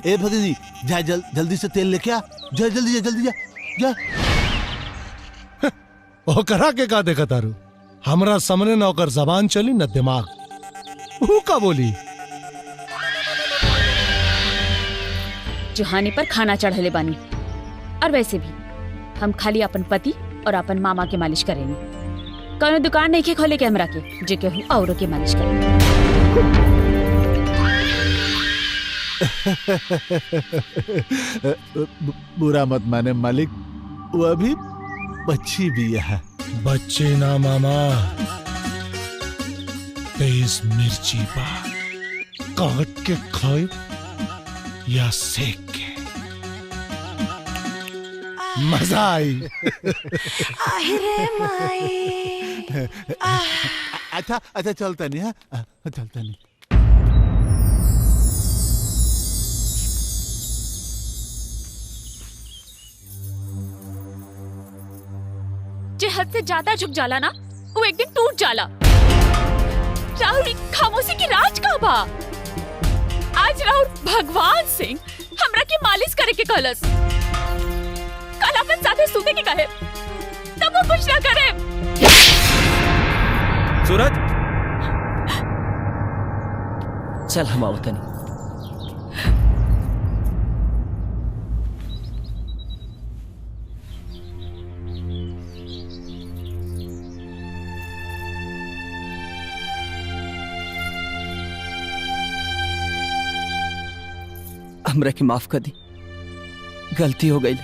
ए भगनी जा जल्दी से तेल लेके आ, जा जल्दी जा। ओ करा के का देखा तारू, हमरा सामने न ओकर जबान चली न दिमाग। वो का बोली? जुहानी पर खाना चढ़ले बानी, और वैसे भी हम खाली अपन पति और अपन मामा के मालिश करेंगे। कौनो दुकान नहीं के खोले के हमरा के जे केहू औरों के मालिश करेंगे। बुरा मत माने मालिक, वो अभी बच्ची भी है। बच्चे ना मामा, तेज मिर्ची बा, काट के खाए या सेक के, मजा आई। अच्छा चलता नहीं है, चलता नहीं। जे हद से ज्यादा झुक जाला ना, वो एक दिन टूट जाला। राहुल खामोशी की राज का बा। आज राहुल भगवान सिंह हमरा की मालिश करे के कहलस, कल अपन साथे सूते के कहे, तब वो कुछ ना करे। सूरज चल हम आओ तनी। हमरा के माफ कर दी, गलती हो गई।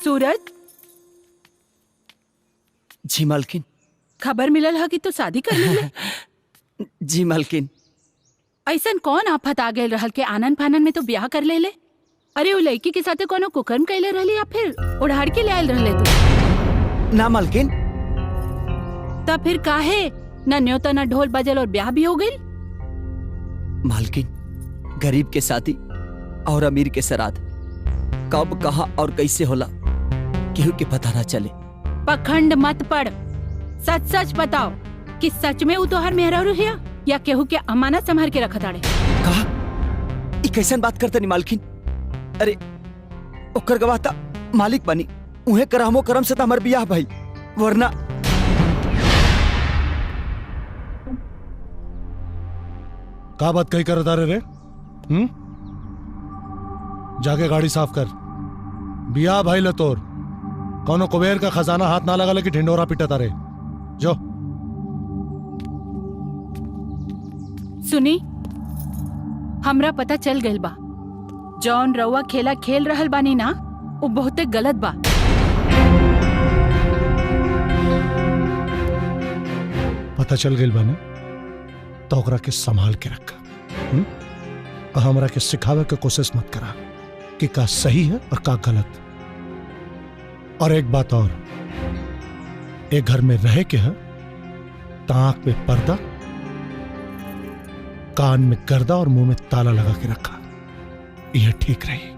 सूरज, जी मालकिन। खबर मिलल है कि तू शादी कर ले। जी मालकिन। ऐसन कौन आफत आ गए रहल के आनन फानन में तो ब्याह कर ले ले? अरे वो लड़की के साथे कोनो कुकर्म कैले रहली या फिर उड़ाड़ के ले आयल रहले तू? ना मालकिन। तब फिर काहे न न्योता न ढोल बजल और ब्याह भी हो गई? मालकिन, गरीब के शादी और अमीर के श्राद्ध कब कहाँ और कैसे होला केहू के पता ना चले। पखंड मत पड़, सच सच बताओ कि सच में वो तोहर मेहरारू है या केहू के अमानत संभाल के रखत आड़े? कहा ई कैसन बात करते नहीं मालकिन? अरे ओकर गवाता मालिक बनी, उहे करहमो करम से तो हमार बियाह भाई, वरना का बात कही कर तारे रे? जाके गाड़ी साफ कर। बियाह भाई लतोर, कौनो कुबेर का खजाना हाथ ना लगा कि ढिंडोरा पिटा तारे। जो सुनी, हमरा पता चल गइल बा, जौन रउआ खेला खेल रहल बानी ना, वो बहुते गलत बा। पता चल गइल बा ना, तो ओकरा के संभाल के रखा। और हमरा के सिखावे के कोशिश मत करा कि का सही है और का गलत। और एक बात और, एक घर में रहे के है तो आंख में पर्दा, कान में गर्दा और मुंह में ताला लगा के रखा, यह ठीक रही।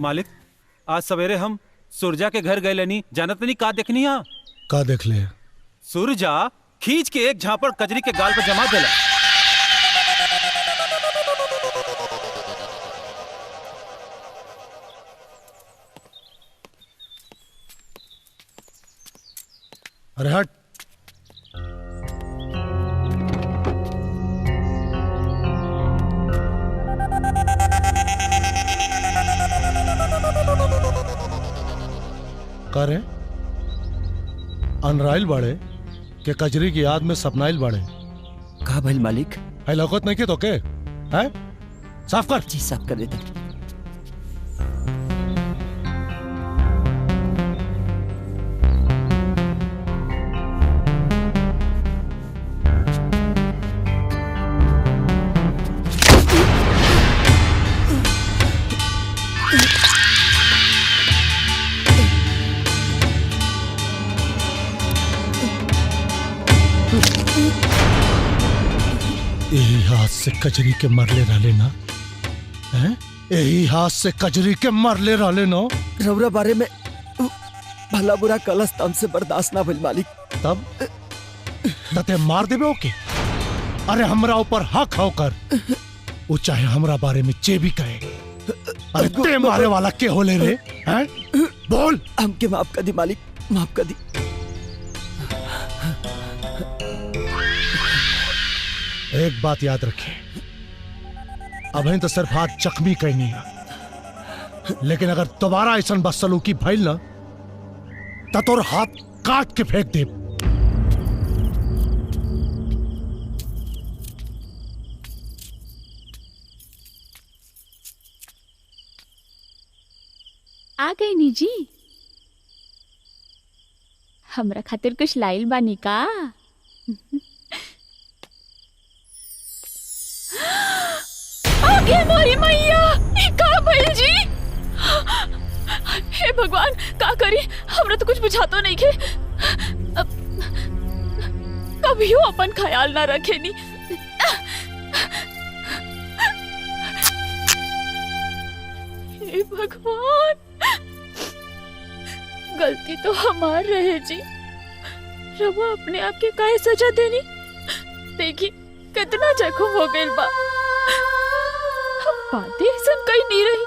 मालिक, आज सवेरे हम सुरजा के घर गए लेनी, जानत नहीं का देखनी है? का देख ले? सुरजा खींच के एक झापड़ कजरी के गाल पर जमा देला। अरे हट। करे अनराइल बाड़े के कजरी की याद में सपनाइल बाड़े? का भइल मालिक? है लौकत नहीं के तो के है? साफ कर। जी साफ कर देता। यही हाथ से कजरी के मरले रहले ना, हैं? यही हाथ से कजरी के मरले रहले ना। रौरा बारे में भला बुरा कलस तम से बर्दाश्त ना भइल मालिक। तब तते मार देबे ओके। अरे हमरा ऊपर हक होकर वो चाहे हमरा बारे में जे भी कहे। अरे ते मारे वाला के होले रे, हैं? बोल। हमके माफ कर दी मालिक, माफ कर दी। एक बात याद रखिए, अभी तो सिर्फ हाथ जख्मी करनी है, लेकिन अगर दोबारा ऐसा बदसलूकी भइल ना तो तोर हाथ काट के फेंक दे। आ गई नी जी। हमरा खातिर कुछ लाइल बानी का? आगे मोरी मैया, ई का भइल जी? हे भगवान, का करी? हमरा तो कुछ बुझातो नहीं के। कभियो अपन ख्याल ना रखेनी। हे भगवान, गलती तो हमार रहे जी। रवा अपने आप के काहे सजा देनी? देखी कितना जख्म हो गइल बा। बातें ऐसा कहीं नहीं रही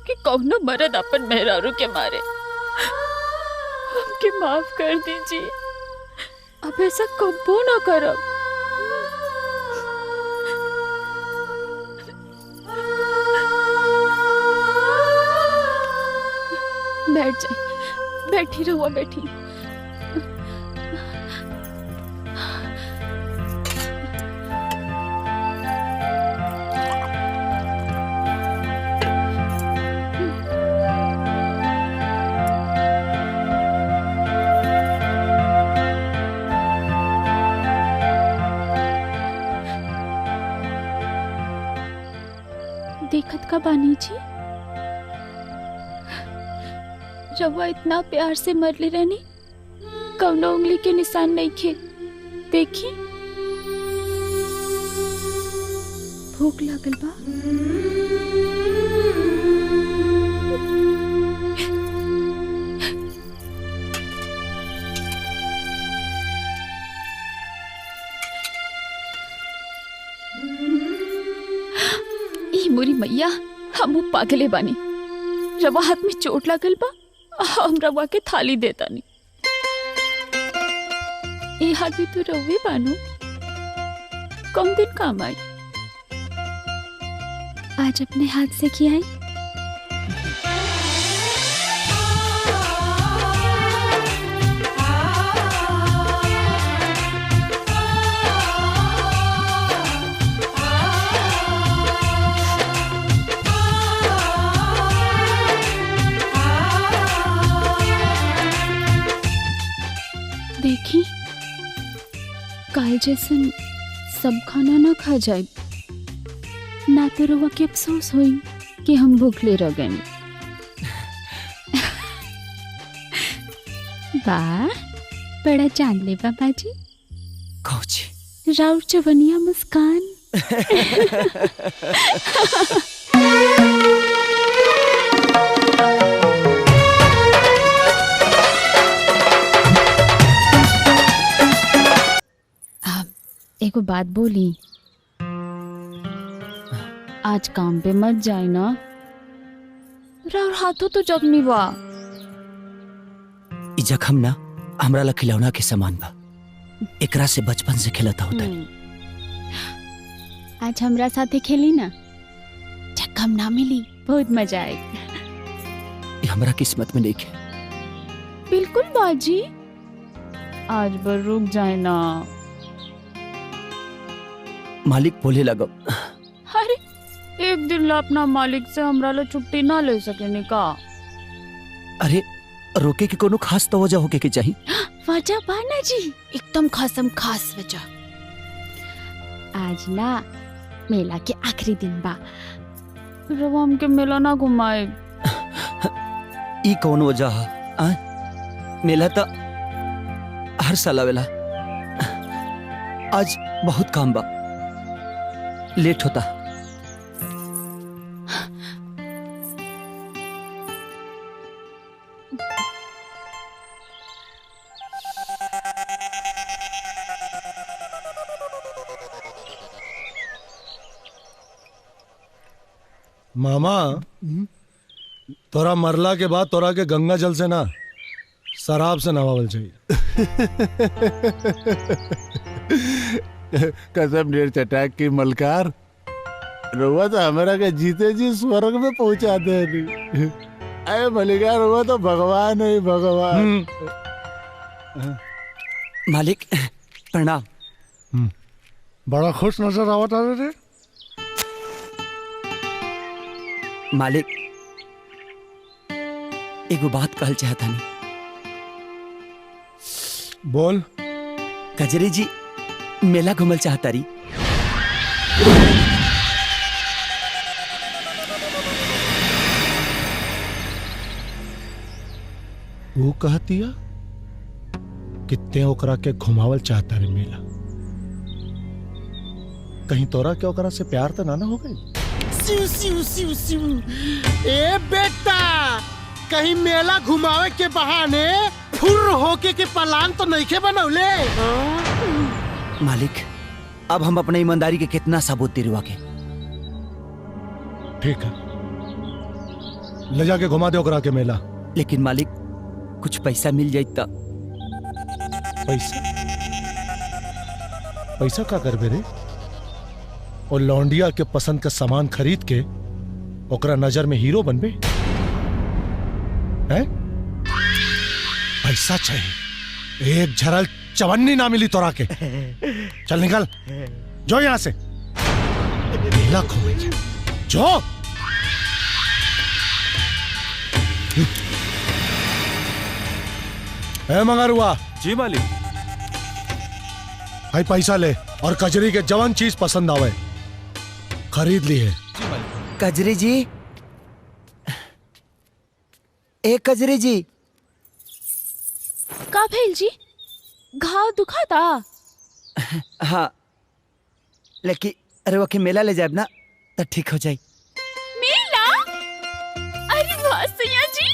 कि कौनो मर्द अपन मेहरारू के मारे। हमके माफ कर दीजिए, अब ऐसा कबो ना करब। बैठ जाए, बैठी रहुआ, बैठी। देखत का बानी जी, रवा इतना प्यार से मरले रहनी, कौनो उंगली के निशान नहीं खे। देखी भूख लागल बा। मोरी मैया, हम पागले बानी। रवा हाथ में चोट लागल बा, हम रवा के थाली देता नहीं। ये हाथ भी तो रवे बानू, कम दिन काम आई। आज अपने हाथ से खियाई। देखी काल जैसन सब खाना ना खा जाए, ना तो रवा के अफसोस होई कि हम भूखले रह गए। वाह, बड़ा चांद ले बाबा जी। कौची राउर चवनिया मुस्कान। एको बात बोली, आज काम पे मत जाए ना, राउर हाथों तो जख्मी बा। ई जख्म ना हमरा ला खिलौना के समान बा, एकरा से बचपन से खेलता होता। आज हमरा साथे खेली ना, जख्म ना मिली, बहुत मजा आएगी। हमरा किस्मत में नहीं है। बिल्कुल बाजी, आज बर रुक जाए ना। मालिक बोले लगो। अरे एक दिन ला अपना मालिक से हमरा ला छुट्टी ना ले सके का? अरे रोके की कोनो खास तो वजह होके के चाहिए। वजह बाना जी, एकदम खासम खास वजह। आज ना मेला के आखिरी दिन बा, रवा हमके मेला ना घुमाए। ई कौन वजह है? मेला तो हर साल आवेला। आज बहुत काम बा, लेट होता। मामा, तोरा मरला के बाद तोरा के गंगा जल से ना शराब से नवावल चाहिए। कसम ढेर चटाक की मलकार, रुआ तो हमारा के जीते जी स्वर्ग में पहुंचा दे। अरे मलिकार, रुआ तो भगवान है, भगवान। मालिक प्रणाम। बड़ा खुश नजर आवत आ रे। मालिक एगो बात कहल चाहता नहीं। बोल। कजरी जी मेला घूमल चाहता रही। वो कहतिया कितने ओकरा के घुमावल चाहता रे मेला। कहीं तोरा के ओकरा से प्यार तो ना हो गई? सिउ सिउ सिउ सिउ। ए बेटा, कहीं मेला घुमावे के बहाने फुर्र होके के पलान तो नहीं के बनौले? मालिक अब हम अपने ईमानदारी के कितना सबूत दिलवा के। ठीक है, ले जाके घुमा दे ओकरा के मेला। लेकिन मालिक कुछ पैसा मिल जाए तब। पैसा? पैसा का करबे रे? और लौंडिया के पसंद का सामान खरीद के ओकरा नजर में हीरो बनबे हैं? पैसा चाहिए, एक झरल चवन्नी ना मिली तोरा के। चल निकल जो यहां से, मेला घूमेंगे जो। है मंगारुआ? जी मालिक। भाई पैसा ले और कजरी के जवान चीज पसंद आवे खरीद ली है। कजरी जी, ए कजरी जी। का भेल जी? घाव दुखाता? हाँ, लेकिन अरे वो के मेला ले जाए ना तो ठीक हो जाए। मेला? अरे वाह सैया जी।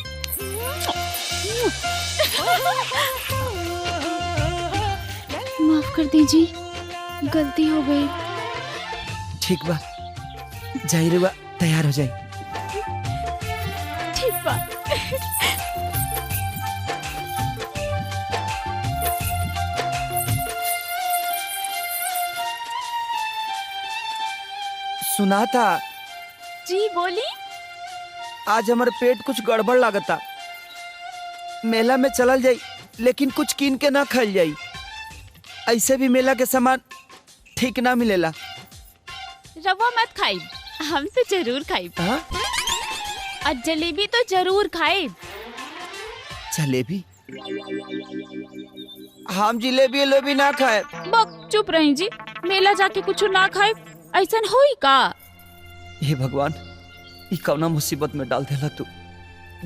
माफ कर दीजिए, गलती हो गई। ठीक बा, जाई रे बा, तैयार हो जाए। ठीक बा। सुना था जी बोली। आज हमारे पेट कुछ गड़बड़ लागता। मेला में चलल जाई लेकिन कुछ कीन के ना खाई जाई। ऐसे भी मेला के सामान ठीक ना मिलेला। रवा मत खाई, हम तो जरूर खाई। और जलेबी तो जरूर खाई। जलेबी? हम जिलेबी लोबी ना खाए। बक चुप रही जी, मेला जाके कुछ ना खाए ऐसा होई का? हे भगवान, ई कौना मुसीबत में डाल देला तू।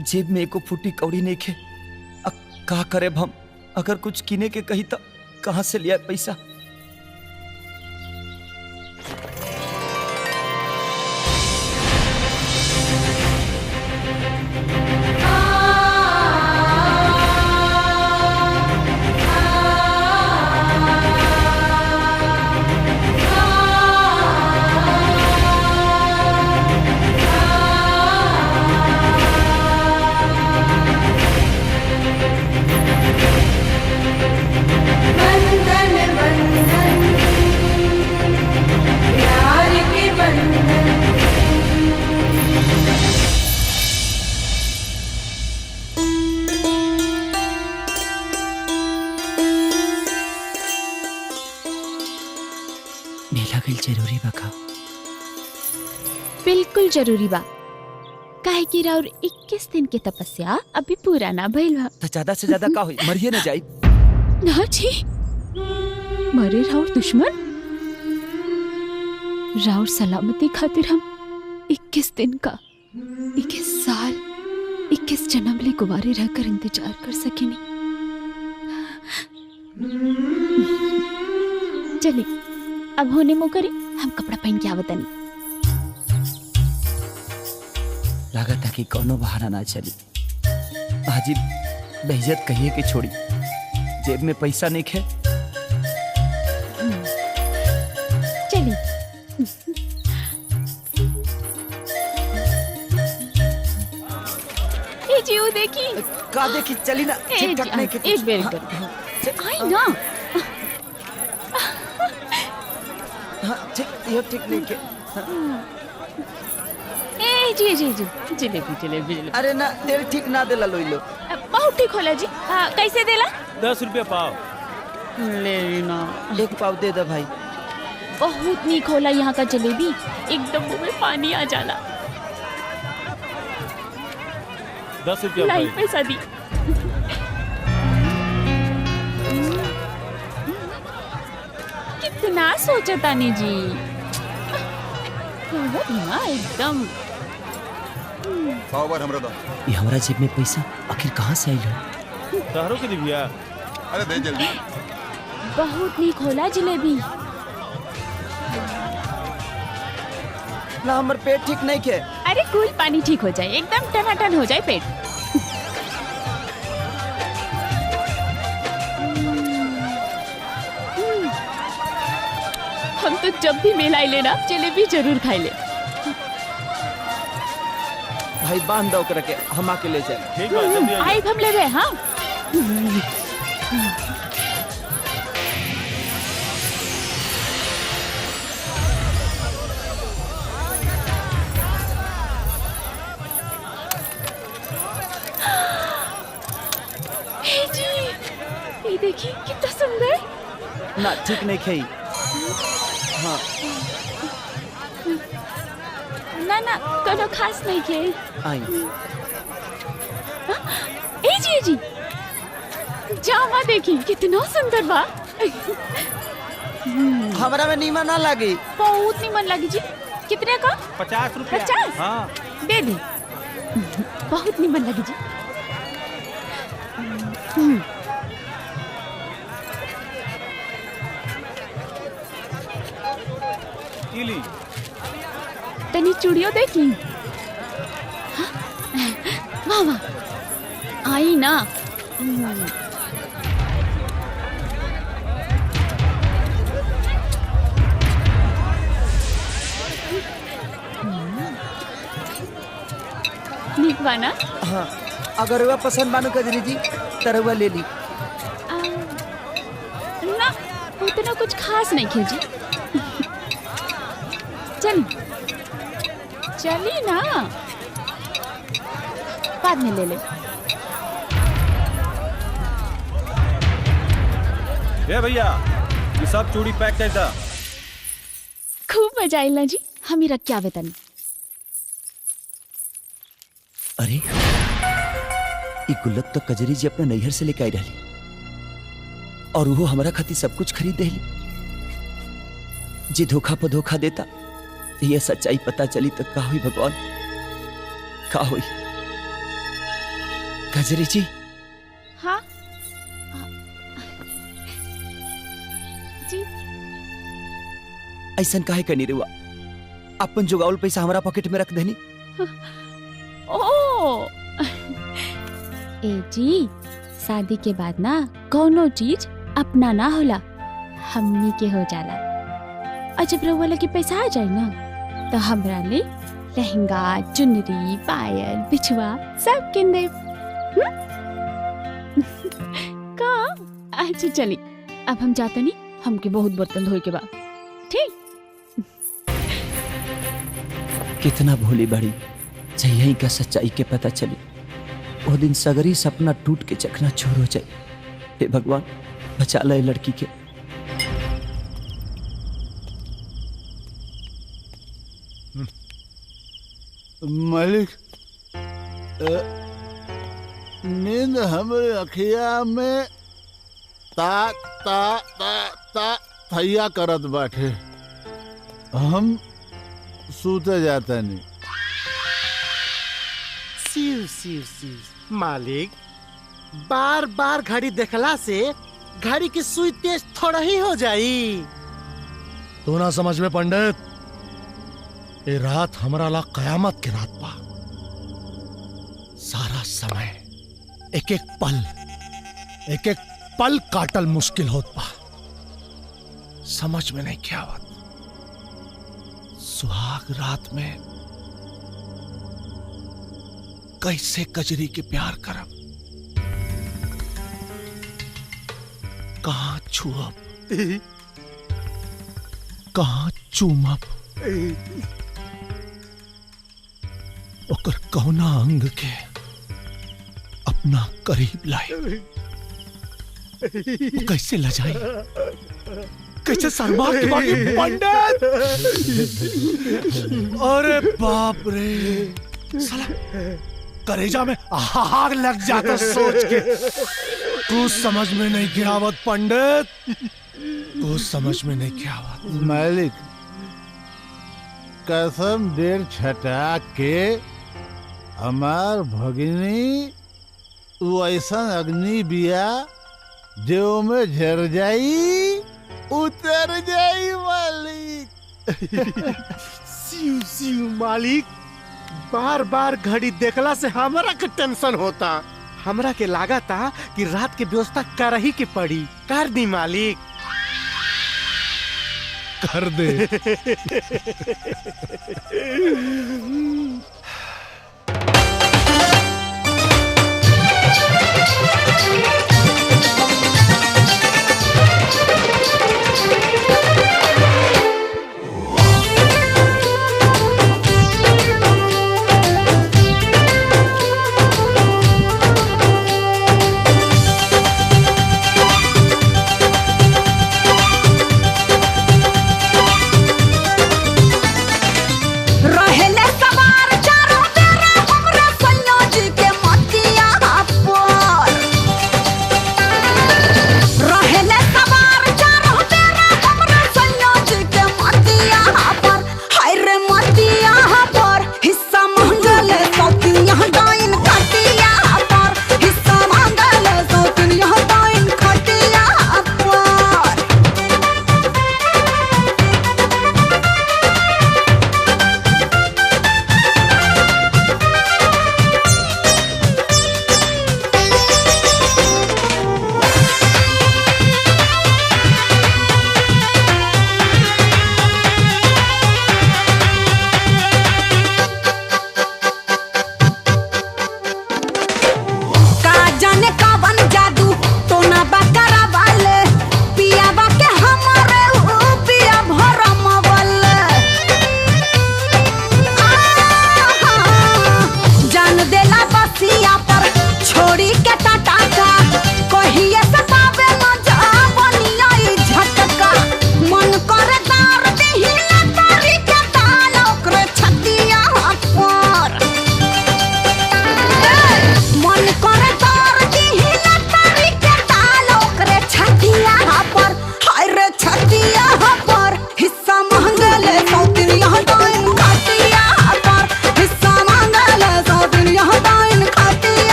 जेब में एको फूटी कौड़ी नहीं खे। का करे हम? अगर कुछ किने के कही तो कहां से लिया पैसा? जरूरी बा का? बिल्कुल जरूरी बा, काहे कि राउर 21 दिन के तपस्या अभी पूरा ना भइल बा। तो ज्यादा से ज्यादा का होई? मरिए न जाई। ना जी, मरे राउर दुश्मन। राउर सलामती खातिर हम 21 दिन का 21 साल 21 जन्म ले कुंवारे रहकर इंतजार कर सकेनी। चली अब होने मो करे हम कपड़ा पहन के आवतनी। लागत है कि कोनो बहाना ना चली। हाजी बेइज्जत कहिए कि छोड़ी, जेब में पैसा नहीं खे। चली ए जीव देखी का देखी चली ना, ठीक ठाक नहीं के एक बेर कर आई ना। हाँ ठीक, ये ठीक नहीं के। ए जी जी जी जलेबी जलेबी। अरे ना तेल ठीक ना देला लोई लो। बहुत ठीक होला जी। कैसे देला? 10 रुपया पाव। ले ना 1 पाव दे दे भाई। बहुत नीक होला यहाँ का जलेबी, एकदम मुंह में पानी आ जाला। 10 रुपया लाई पैसा दी। कितना सोचा तानी जी, ना एकदम। पाव बार हमरा दो। ये हमारा जेब में पैसा आखिर कहाँ से आई हो? तारों के दिव्या। अरे दे जल्दी। बहुत नीक होला जलेबी। ना हमार पेट ठीक नहीं के। अरे कुल पानी ठीक हो जाए, एकदम टनाटन हो जाए पेट। हम तो जब भी मेला आइले ना जलेबी जरूर खाई ले। भाई बांध दो करके हम आके ले जाए। ठीक बात जल्दी आई हम ले गए। हाँ जी, ये देखिए कितना सुंदर। ना ठीक नहीं खाई। हाँ ना ना कोनो खास नहीं के। आई ए जी जामा देखी कितना सुंदर बा। हमरा में नीमा ना लगी। बहुत नीमन लगी जी। कितने का? 50 रुपया। 50? हाँ दे दी। बहुत नीमन लगी जी। इली तनी चूड़ियों देख ली। वाह वाह आई ना। नीक बा ना? हाँ अगर वह पसंद बानो कजरी जी तरवा ले ली। ना उतना कुछ खास नहीं खींची। चली ना, बाद में ले ले। ये भैया ये सब चूड़ी पैक कर दा। खूब मजा आइला जी। हम ही रख के आवे तनी। अरे ये गुल्लक तो कजरी जी अपना नैहर से लेके आई रही और वो हमारा खातिर सब कुछ खरीद देली। जी धोखा पर धोखा देता ये सच्चाई पता चली तो का हुई भगवान, का हुई? कजरी जी। हाँ जी ऐसा काहे करनी रुआ? अपन जुगावल पैसा हमारा पॉकेट में रख देनी। ओ ए जी शादी के बाद ना कोनो चीज अपना ना होला, हमनी के हो जाला। और जब रउआ लगे पैसा आ जाए ना तो हमरा ले लहंगा चुनरी पायल बिछुआ सब किन दे। का अच्छा चली अब हम जाते नहीं, हमके बहुत बर्तन धोए के बाद। ठीक कितना भोली बड़ी यही का सच्चाई के पता चली वो दिन सगरी सपना टूट के चकना चूर हो जाए। हे भगवान बचा ले लड़की के। मालिक नींद हमारे अखिया में ता ता ता ता थैया करत बाटे। हम सूते जाता नहीं। सिर सिर सिर मालिक बार बार घड़ी देखला से घड़ी की सुई तेज थोड़ा ही हो जाई। तो ना समझ में पंडित, ये रात हमारा ला कयामत की रात बा। सारा समय एक एक पल काटल मुश्किल होत बा। समझ में नहीं क्या बात। सुहाग रात में कैसे कजरी के प्यार करब, कहाँ छुअब, कहाँ चूमब, ओकर कौना अंग के अपना करीब लाई, कैसे लजाई, कैसे शर्मा के बाकी पंडित। अरे बाप रे, साला करेजा में आग लग जाता सोच के। तू समझ में नहीं गिरावत पंडित, तू समझ में नहीं गिरावत। मालिक कसम डेढ़ छटा के हमार भगिनी वैसा अग्नि बिया जो में झर जाई उतर जाई मालिक। सिउ सिउ मालिक, बार बार घड़ी देखला से हमरा के टेंशन होता। हमरा के लागा था कि रात के व्यवस्था कर ही के पड़ी। कर दी मालिक। कर दे।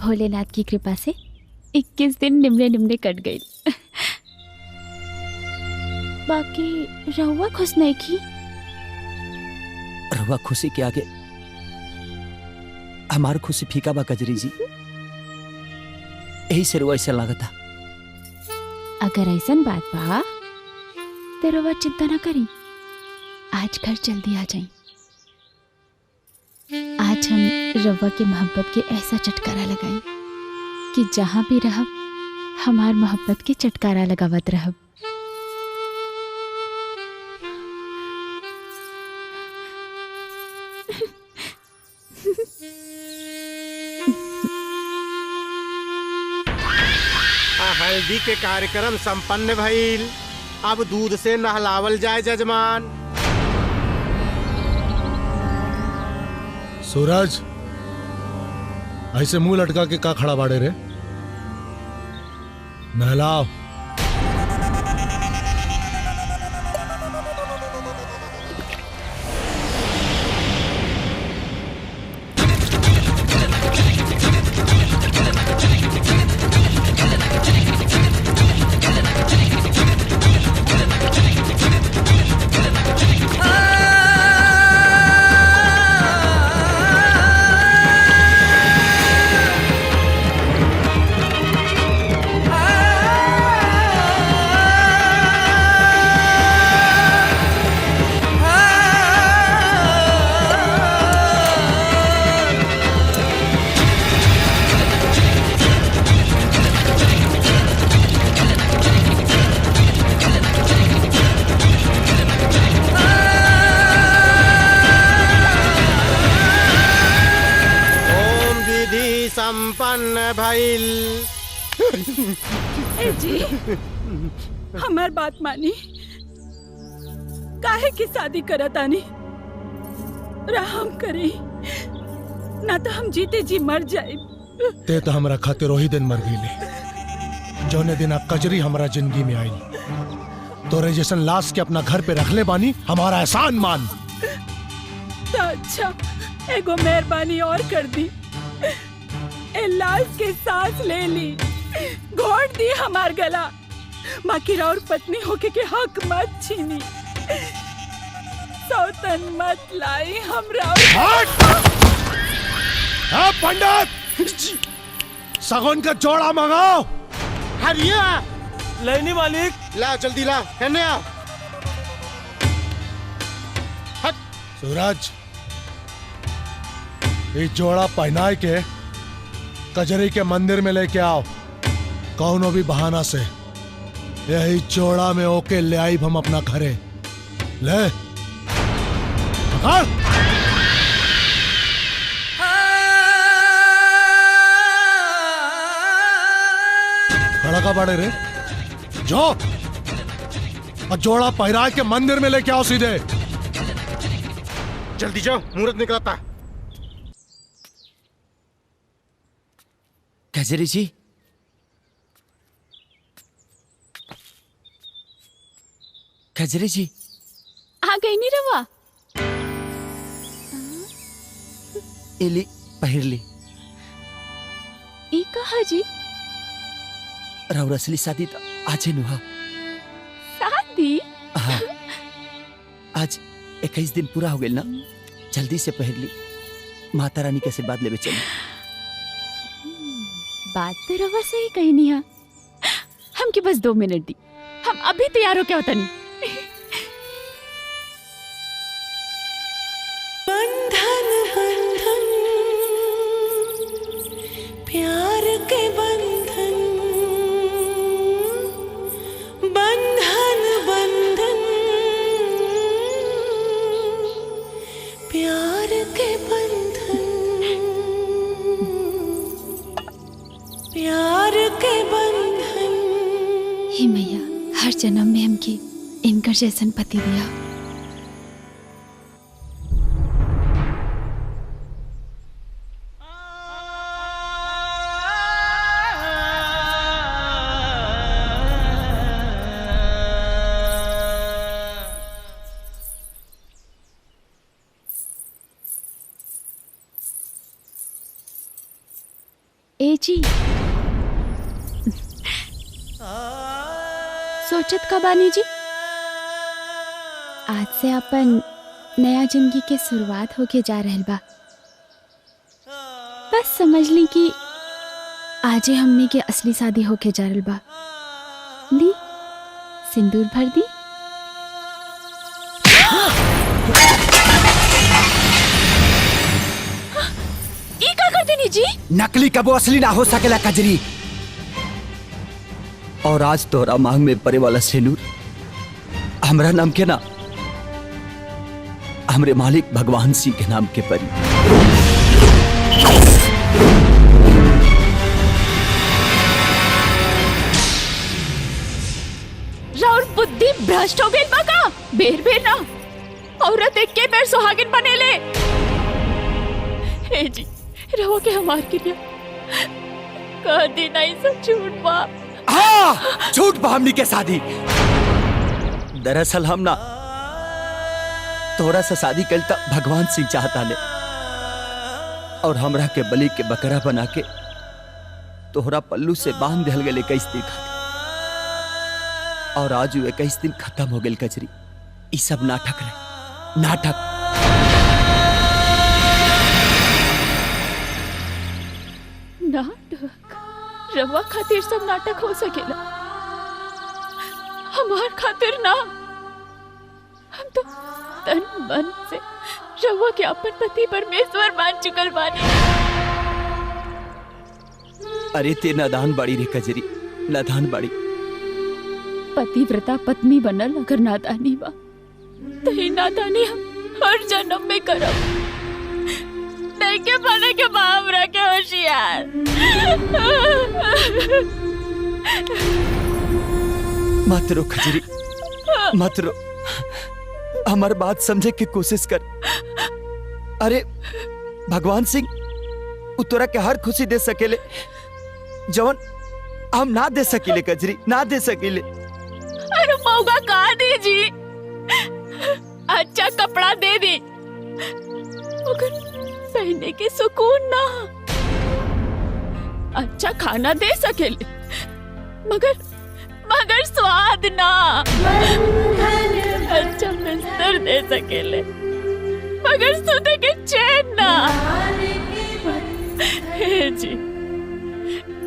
भोलेनाथ की कृपा से 21 दिन निमले निमले कट गई। बाकी रहुआ खुश नहीं की? रहुआ खुशी के आगे हमार खुशी फीका बा कजरी जी, यही से रहुआ ऐसा लागता। अगर ऐसा बात बा तो रहुआ चिंता ना करी, आज घर जल्दी आ जाई। आज हम रवा के मोहब्बत के ऐसा चटकारा लगाई कि जहां भी रहब हमार मोहब्बत के चटकारा लगावत रहब। हल्दी के कार्यक्रम संपन्न भइल। अब दूध से नहलावल जाए जजमान। सूरज, ऐसे मुंह लटका के का खड़ा बाड़े रे? नहलाओ। संपन्न भइल। ए जी, हमार बात मानी। काहे की शादी करत आनी? रहम करी, ना तो हम जीते जी मर जाए। ते तो हमरा खातिर वही दिन मर गईले जौने दिन कजरी हमारा जिंदगी में आई। तोरे जैसन लाश के अपना घर पे रख ले बानी, हमारा एहसान मान। तो अच्छा, एगो मेहरबानी और कर दी। ए लाश के सांस ले ली, घोट दी हमार गला। बाकी और पत्नी होके के हक मत छीनी, सौतन मत लाई हमरा। पंडित, सगुन का जोड़ा मंगाओ। हरिया लेनी मालिक। ला जल्दी ला, कहने आ। सूरज, ये जोड़ा पहनाए के कजरी के मंदिर में लेके आओ। कौनो भी बहाना से यही जोड़ा में ओके ले आई हम अपना घरे। ले पकड़। खड़ा का बड़े रे, जो और जोड़ा पहरा के मंदिर में लेके आओ सीधे। जल्दी जाओ, मुहूर्त निकलता। कजरी जी, कजरी जी आ गई नी रवा। इली पहिरली। ई कहा जी? राउर असली शादी तो आज नुहा। शादी? हाँ, आज 21 दिन पूरा हो गए ना। जल्दी से पहिरली, माता रानी के आशीर्वाद लेवे चली। बात तो रवा से ही कही नहीं है। हमके बस 2 मिनट दी, हम अभी तैयार हो क्या होता नहीं। बंधन बंधन प्यार के बंधन, बंधन बंधन प्यार के बंधन, प्यार के बंधन। हे मैया, हर जन्म में हमके इनकर जैसन पति दिया। ए जी सोचत का बानी जी आज से अपन नया जिंदगी के शुरुआत होके जा रहल बा। बस समझ ली कि आजे हमने के असली शादी होके जा रहल बा। ली सिंदूर भर दी। ई का कर देनी जी? नकली कबो असली ना हो सकेला कजरी। और आज तोरा मांग में पड़े वाला सिंदूर हमरा नाम के ना हमरे मालिक भगवान सिंह के नाम के परी। राउर बुद्धि भ्रष्ट हो गई बाका। बेर बेर ना औरत एक के बेर सुहागिन बनेले। हे जी रहो के हमार क्रिया कह दी नहीं सब झूठ बा। हाँ झूठ बा हमनी के शादी। दरअसल हम ना तोरा से शादी कल तक भगवान सिंह चाहता ले और हमरा के बलि के बकरा बना के तोहरा पल्लू से बांध दिल गए 21 दिन खातिर। और आज 21 दिन खत्म हो गए कजरी। ई सब नाटक रहे नाटक। नाटक रवा खातिर सब नाटक हो सकेला हमार खातिर ना। हम तो तन मन से रवा के अपन पति परमेश्वर मान चुकल बानी। अरे ते नादान बाड़ी रे कजरी नादान बाड़ी। पतिव्रता पत्नी बनल अगर नादानी बा तो ही नादानी हम हर जन्म में करब। नहीं के बने के बाप रखे होशियार। मत रो खजरी मत रो। हमार बात समझे की कोशिश कर। अरे भगवान सिंह तोरा के हर खुशी दे सकेले जवन हम ना दे सकीले कजरी ना दे सकीले। अरे मौका कहा दीजी अच्छा कपड़ा दे दी मगर पहनने के सुकून ना। अच्छा खाना दे सकेले मगर मगर स्वाद ना। अच्छा बिस्तर दे सकेले मगर सोते के चैन ना। हे जी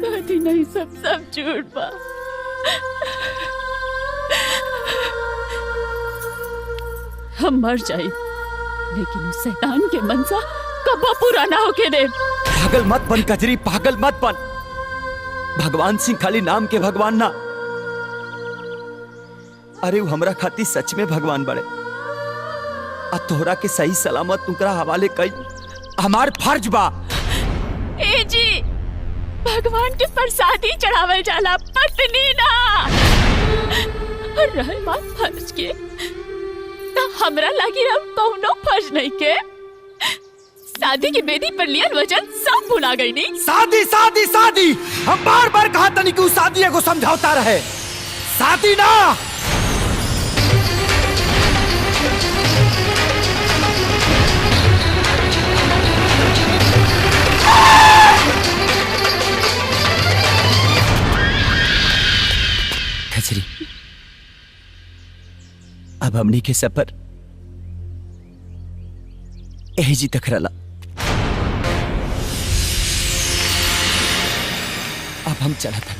कभी नहीं सब झूठ बा। हम मर जाए लेकिन उस शैतान के मनसा कबो पूरा ना होके दे। पागल मत बन कजरी पागल मत बन। भगवान सिंह खाली नाम के भगवान ना। अरे वो हमरा खाती सच में भगवान बड़े। आ तोहरा के सही सलामत तुकरा हवाले कई हमार फर्ज बा। ए जी भगवान के प्रसादी चढ़ावल जाला पत्नी ना। और रहल बात फर्ज के ना हमरा लगी अब कौनो फर्ज नहीं के। शादी की बेदी पर लिया वचन सब भुला गई नहीं। शादी शादी शादी हम बार बार कहा तनी कि शादी को समझौता रहे शादी ना। खजरी अब हमनी के सफर एजी तक रला। अब हम चला था।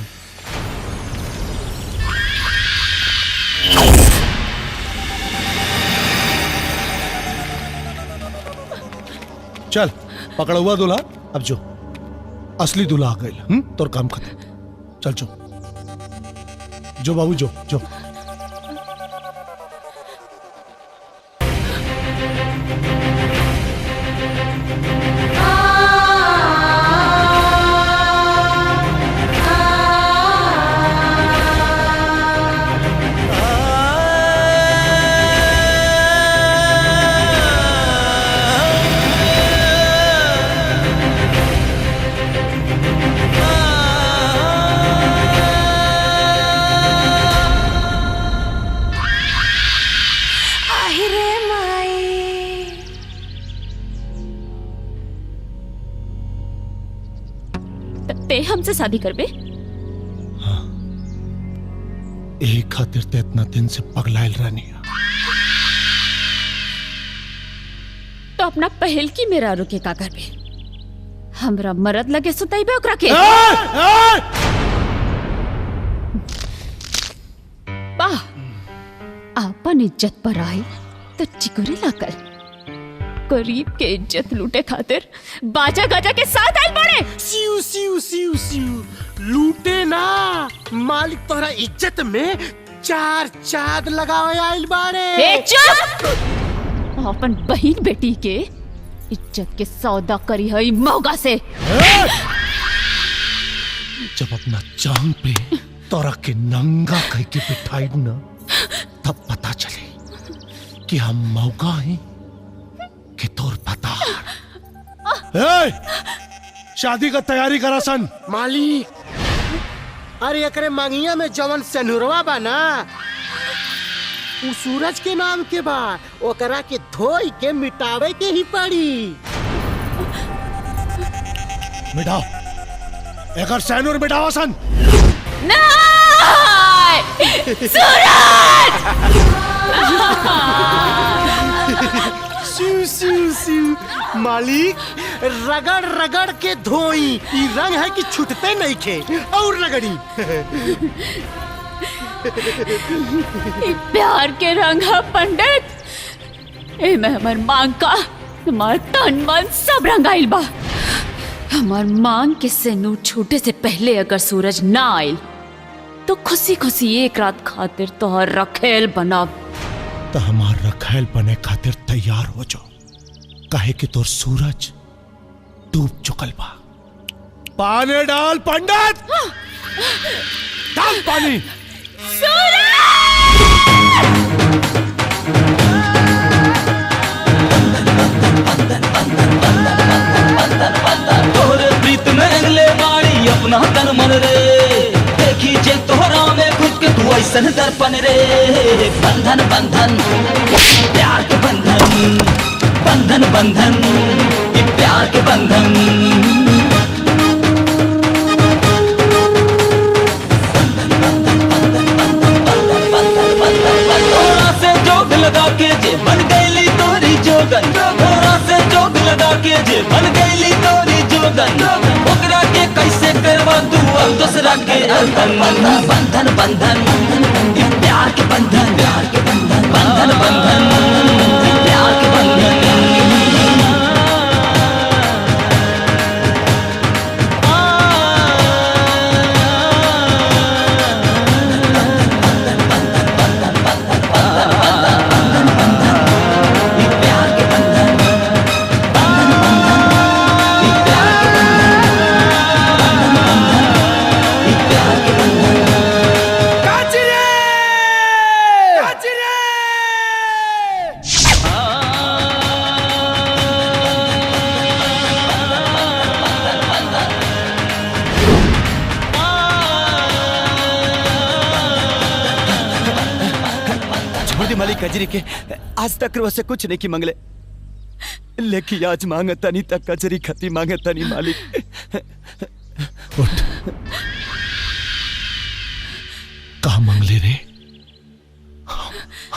चल पकड़ा हुआ दूल्हा अब जो असली दूल्हा आ गई। तोर काम खत्म। चल जो बाबू जो जो। ते हमसे शादी करबे? एक खातिर ते इतना दिन से पगलाइल रहनी। तो अपना पहल की मेरा रुके का करबे? हमरा मरद लगे सुताइबे ओकरा के? वाह, आपन इज्जत पर आए तो चिकुरे लाकर गरीब के इज्जत लूटे खातिर बाजा गाजा के साथ आइल बड़े। सिउ सिउ सिउ सिउ लूटे ना, मालिक तोहरा इज्जत में चार चांद लगावे आइल बाड़े। ए चुप! अपन बहन बेटी के इज्जत के सौदा करी है मौगा से। जब अपना जान पे तोरा के नंगा कह के बिठाई ना, तब पता चले कि हम मौका हैं कि तोर पता। शादी का तैयारी करा सन। मालिक, अरे एकरे मांगिया में जवन सनुरवा बा ना, उ सूरज के नाम के बा, ओकरा के धोई के मिटावे के ही पड़ी। मिटाओ, एकर सैनूर मिटावा सन। सिउ सिउ सिउ मालिक, रगड़ रगड़ के धोई, ई रंग है कि छूटते नहीं खे और रगड़ी। प्यार के रंग है पंडित। ए में हमर मांग का हमार तन मन सब रंगाइल बा। हमार मांग के सिंदूर छूटे से पहले अगर सूरज ना आइल तो खुशी खुशी एक रात खातिर तोहर रखेल बनाब। तो हमार रखेल बने खातिर तैयार हो जाओ, काहे कि तोर सूरज डूब चुकल बा। पानी डाल पंडित, डाल पानी। तोरे प्रीत में अगले बाड़ी अपना तन मन रे, देखी जे तोहरा में खुद के तू ऐसन दर्पण रे। बंधन बंधन प्यार के बंधन, बंधन बंधन ये प्यार के बंधन। लगा के जे बन गईली तोरी जोगन, थोड़ा से जोग लगा के जे बन गईली तोरी जोगन, ओकरा के कैसे करवा तू अब दूसरा के अंधन। बंधन बंधन ये प्यार के बंधन, प्यार के बंधन, बंधन बंधन ये प्यार के बंधन। मालिक कजरी के आज तक वैसे कुछ नहीं की मंगले, लेकिन आज मांगता नहीं तक कजरी खती मांगता नहीं मालिक। उठ, कहा मंगले रे?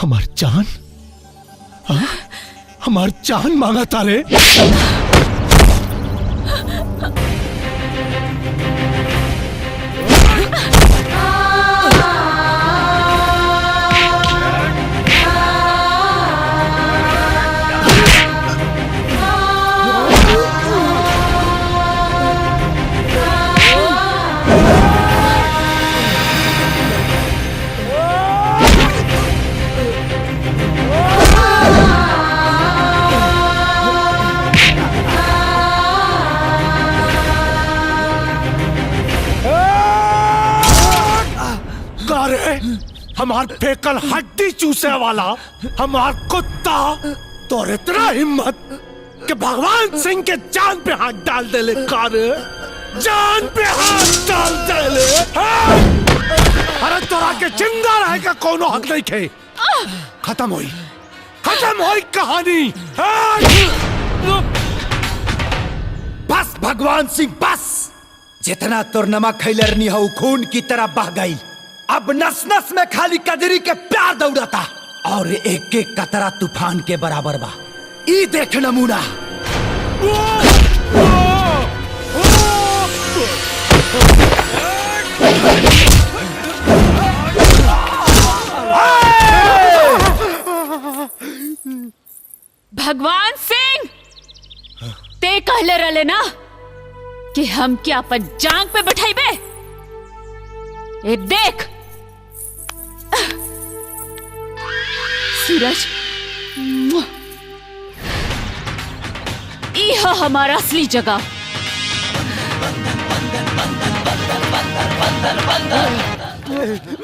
हमार जान, हमार जान मांगा तारे। हमार फेकल हड्डी चूसे वाला हमार कुत्ता तो इतना हिम्मत कि भगवान सिंह के जान पे हाथ डाल दे ले। कार जान पे हाथ डाल दे ले। अरे तोरा के जिंदा रहे का कोनो हक नहीं खे। खत्म हुई कहानी। बस भगवान सिंह बस, जितना तुर नमक खैलरनी हो खून की तरह बह गई। अब नस नस में खाली कजरी के प्यार दौड़ता और एक एक कतरा तूफान के बराबर बा। ई देख नमूना। भगवान सिंह, ते कहले रहले ना कि हम क्या अपन जांग पे बैठाइबे। ए देख सूरज, ई है हमारा असली जगह।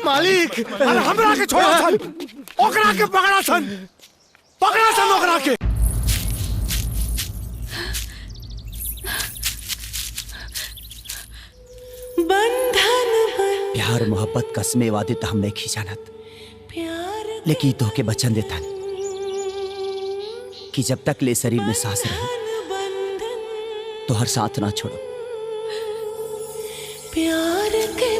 मालिक, अरे हमरा के छोड़ा सन, ओकरा के पकड़ा सन, पकड़ा सन ओकरा के। बंधन प्यार मोहब्बत कसमे वादे तो हम नहीं खींचानत, लेकिन तो के बचन देता कि जब तक ले शरीर में सांस रहे तो हर साथ ना छोड़ो। प्यार के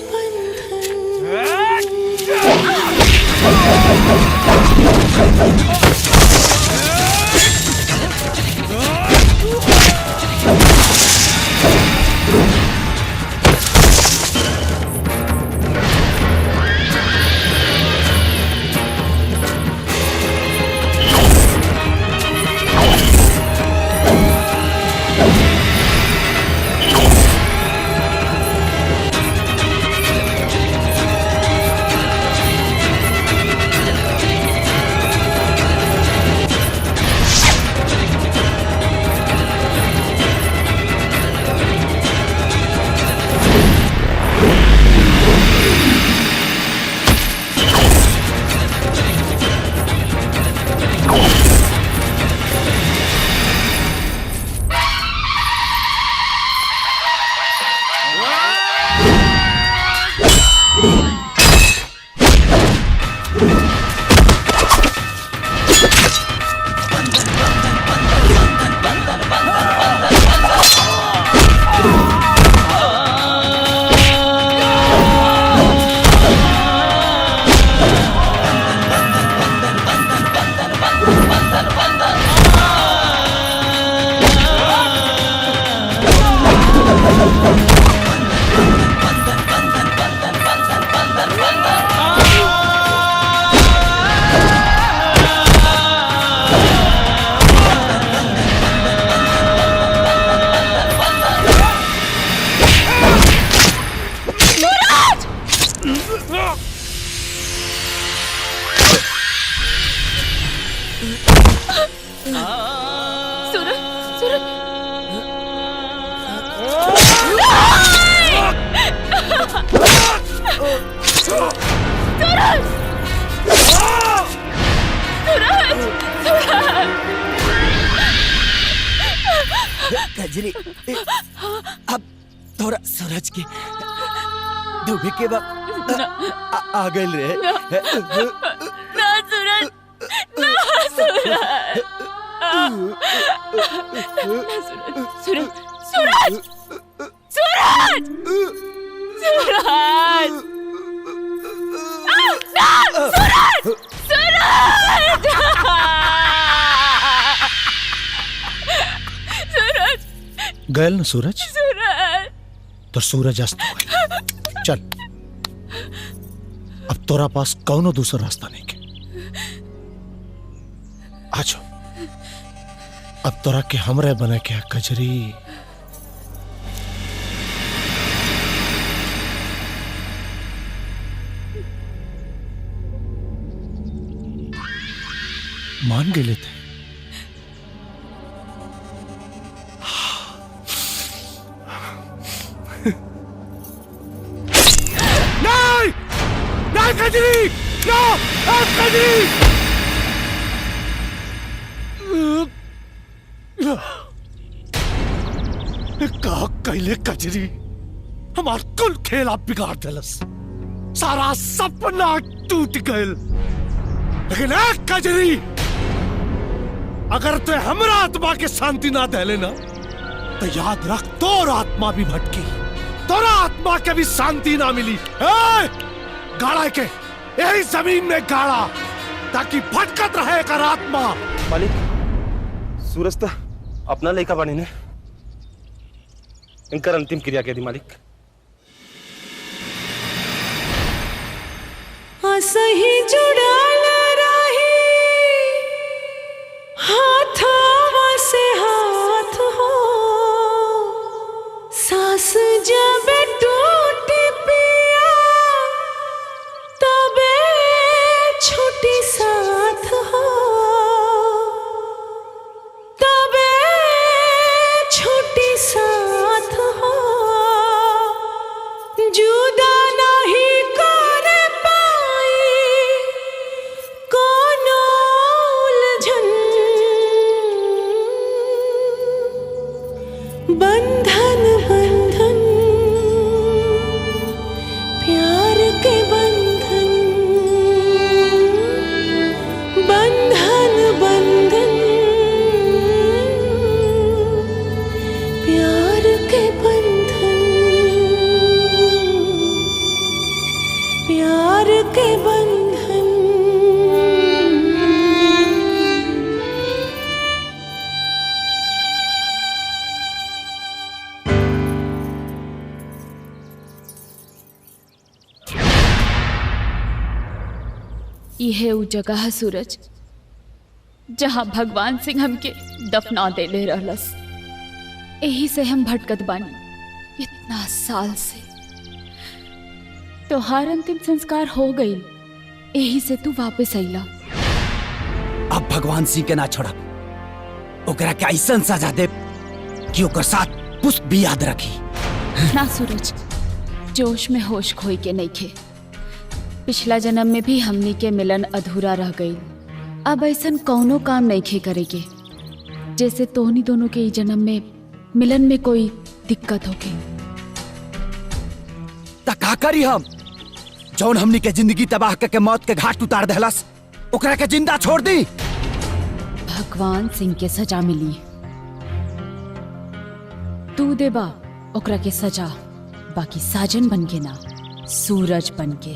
कजरी, अब थोड़ा सूरज के डूबे के बाद आ गए रे। ना सूरज, ना सूरज, सूरज, सूरज, सूरज, सूरज, गयल न सूरज, सूरज, तो सूरज अस्त हो गया। चल, अब तोरा पास कौनो दूसरा रास्ता नहीं के। आजो, अब तोरा के हमरे बने के कजरी। मान गए थे। नहीं, नहीं कजरी, नो, कजरी। का कैले कजरी, हमार कुल खेल आप बिगाड़ दिलस, सारा सपना टूट गयल। लेकिन एक कजरी, अगर तू हमरा आत्मा के शांति ना दे लेना तो याद रख, तोर आत्मा भी भटकी तोरा आत्मा के भी शांति ना मिली। गाड़ा के यही जमीन में गाड़ा ताकि भटकत रहे कर आत्मा। मालिक सूरज तो अपना लड़का बने ने इनकर अंतिम क्रिया के दी मालिक। सही जुड़ाल रही हाथवा से हाथ हो सांस जब टूट पिया तबे छुट्टी साथ हो तबे छुट्टी साथ हो जुदा नहीं कर बंधन बंधन प्यार के बंधन बंधन बंधन प्यार के बंधन प्यार के बंधन। यह वो जगह है सूरज जहाँ भगवान सिंह हमके दफना दे ले रहलस। यही से हम भटकत बानी इतना साल से। तोहार अंतिम संस्कार हो गई, यही से तू वापस आइला। अब भगवान सिंह के ना छोड़ा, ओकरा के ऐसा सजा दे कि ओकर साथ पुष्प भी याद रखी। ना सूरज, जोश में होश खोई के नहीं खे। पिछला जन्म में भी हमनी के मिलन अधूरा रह गई। अब ऐसा कौनो काम नहीं खे करेगे जैसे तोहनी दोनों के जन्म में मिलन में कोई दिक्कत होके। का करी हम जौन हमनी के जिंदगी तबाह करके मौत के घाट उतार देहलस, ओकरा के जिंदा छोड़ दी। भगवान सिंह के सजा मिली, तू देबा ओकरा के सजा, बाकी साजन बन के ना, सूरज बन के।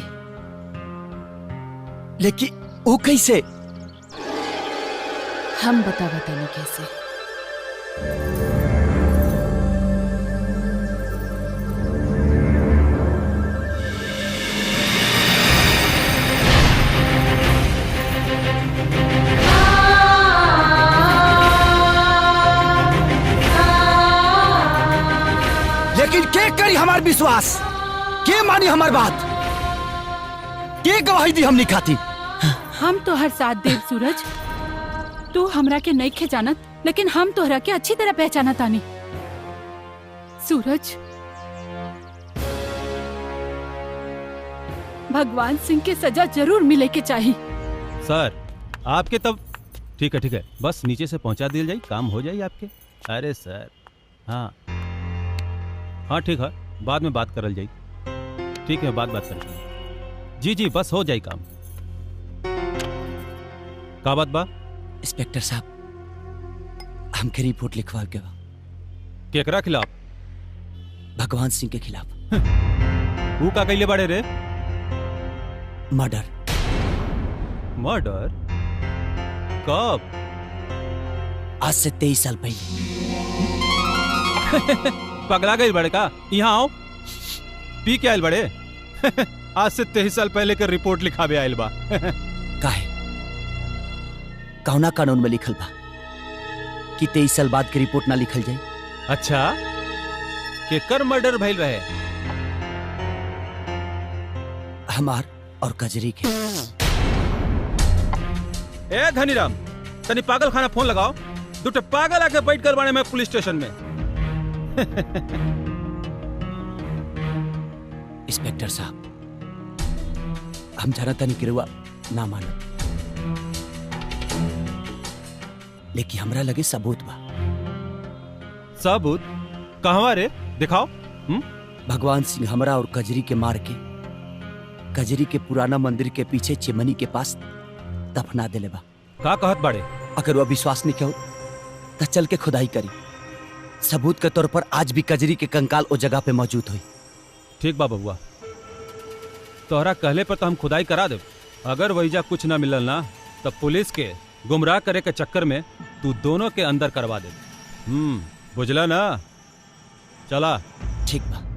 लेकिन वो कैसे? हम बताने कैसे। लेकिन के करी हमार विश्वास, के मानी हमार बात, के गवाही दी हमनी खाती। हम तो हर साथ देव सूरज, तू हमरा के नहीं खे जानत, लेकिन हम तोहरा के अच्छी तरह पहचाना तानी। सूरज, भगवान सिंह के सजा जरूर मिले के चाहिए। सर आपके तब ठीक है, बस नीचे से पहुंचा दिया जाए, काम हो जाए आपके। अरे सर हाँ ठीक है, बाद में बात करल जाए। ठीक है, बात कर। जी बस हो जाए काम। का बात बा? इंस्पेक्टर साहब, हमके रिपोर्ट लिखवा के बा। केकरा खिलाफ? भगवान सिंह के खिलाफ। वो का कइले बाड़े रे? मर्डर। मर्डर? कब? आज से 23 साल पहले। पगला गई बड़े का? यहाँ आओ, पी के आयल बड़े। आज से 23 साल पहले के रिपोर्ट लिखावे आयल बा। काहे? कौना कानून में लिखल बा कि 23 साल बाद की रिपोर्ट ना लिखल जाए? अच्छा, केकर मर्डर भइल रहे? हमार और कजरी के। ए धनीराम, तनी पागल खाना फोन लगाओ। दूटे पागल आके बैठ कर बाड़े में पुलिस स्टेशन में। इंस्पेक्टर साहब, हम जाना तनी किरुआ ना मानो, लेकिन हमरा लगे सबूत बा। सबूत? कहवा रे? दिखाओ। भगवान सिंह हमरा और कजरी के मार के कजरी के पुराना मंदिर के पीछे चिमनी के पास दफना देले बा। का कहत बाड़े? अगर वो विश्वास नहीं कहो तो चल के खुदाई करी। सबूत के तौर पर आज भी कजरी के कंकाल ओ जगह पे मौजूद हुई। ठीक बा बबुआ, तोहरा कहले पर तो हम खुदाई करा दे। अगर वहीजा कुछ ना मिलल ना तो पुलिस के गुमराह करे के चक्कर में तू दोनों के अंदर करवा दे। बुझला ना? चला। ठीक बा।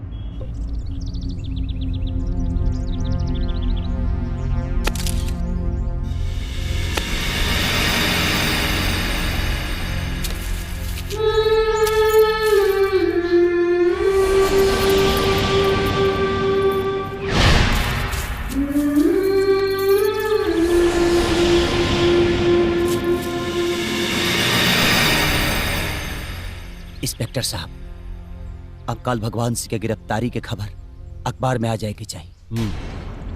इंस्पेक्टर साहब, अब कल भगवान सिंह की गिरफ्तारी की खबर अखबार में आ जाएगी चाहिए।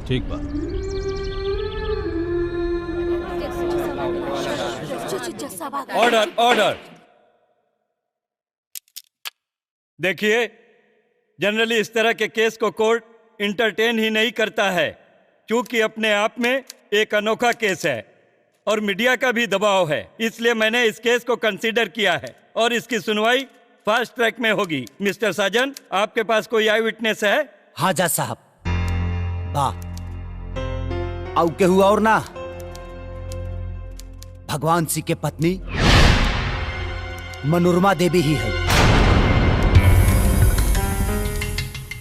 ठीक बा। Order order. देखिए, जनरली इस तरह के केस को कोर्ट इंटरटेन ही नहीं करता है, क्योंकि अपने आप में एक अनोखा केस है और मीडिया का भी दबाव है। इसलिए मैंने इस केस को कंसीडर किया है और इसकी सुनवाई फास्ट ट्रैक में होगी। मिस्टर साजन, आपके पास कोई आई विटनेस है? हाँ जज साहब, आउ के हुआ और ना, भगवान सिंह के पत्नी मनोरमा देवी ही है।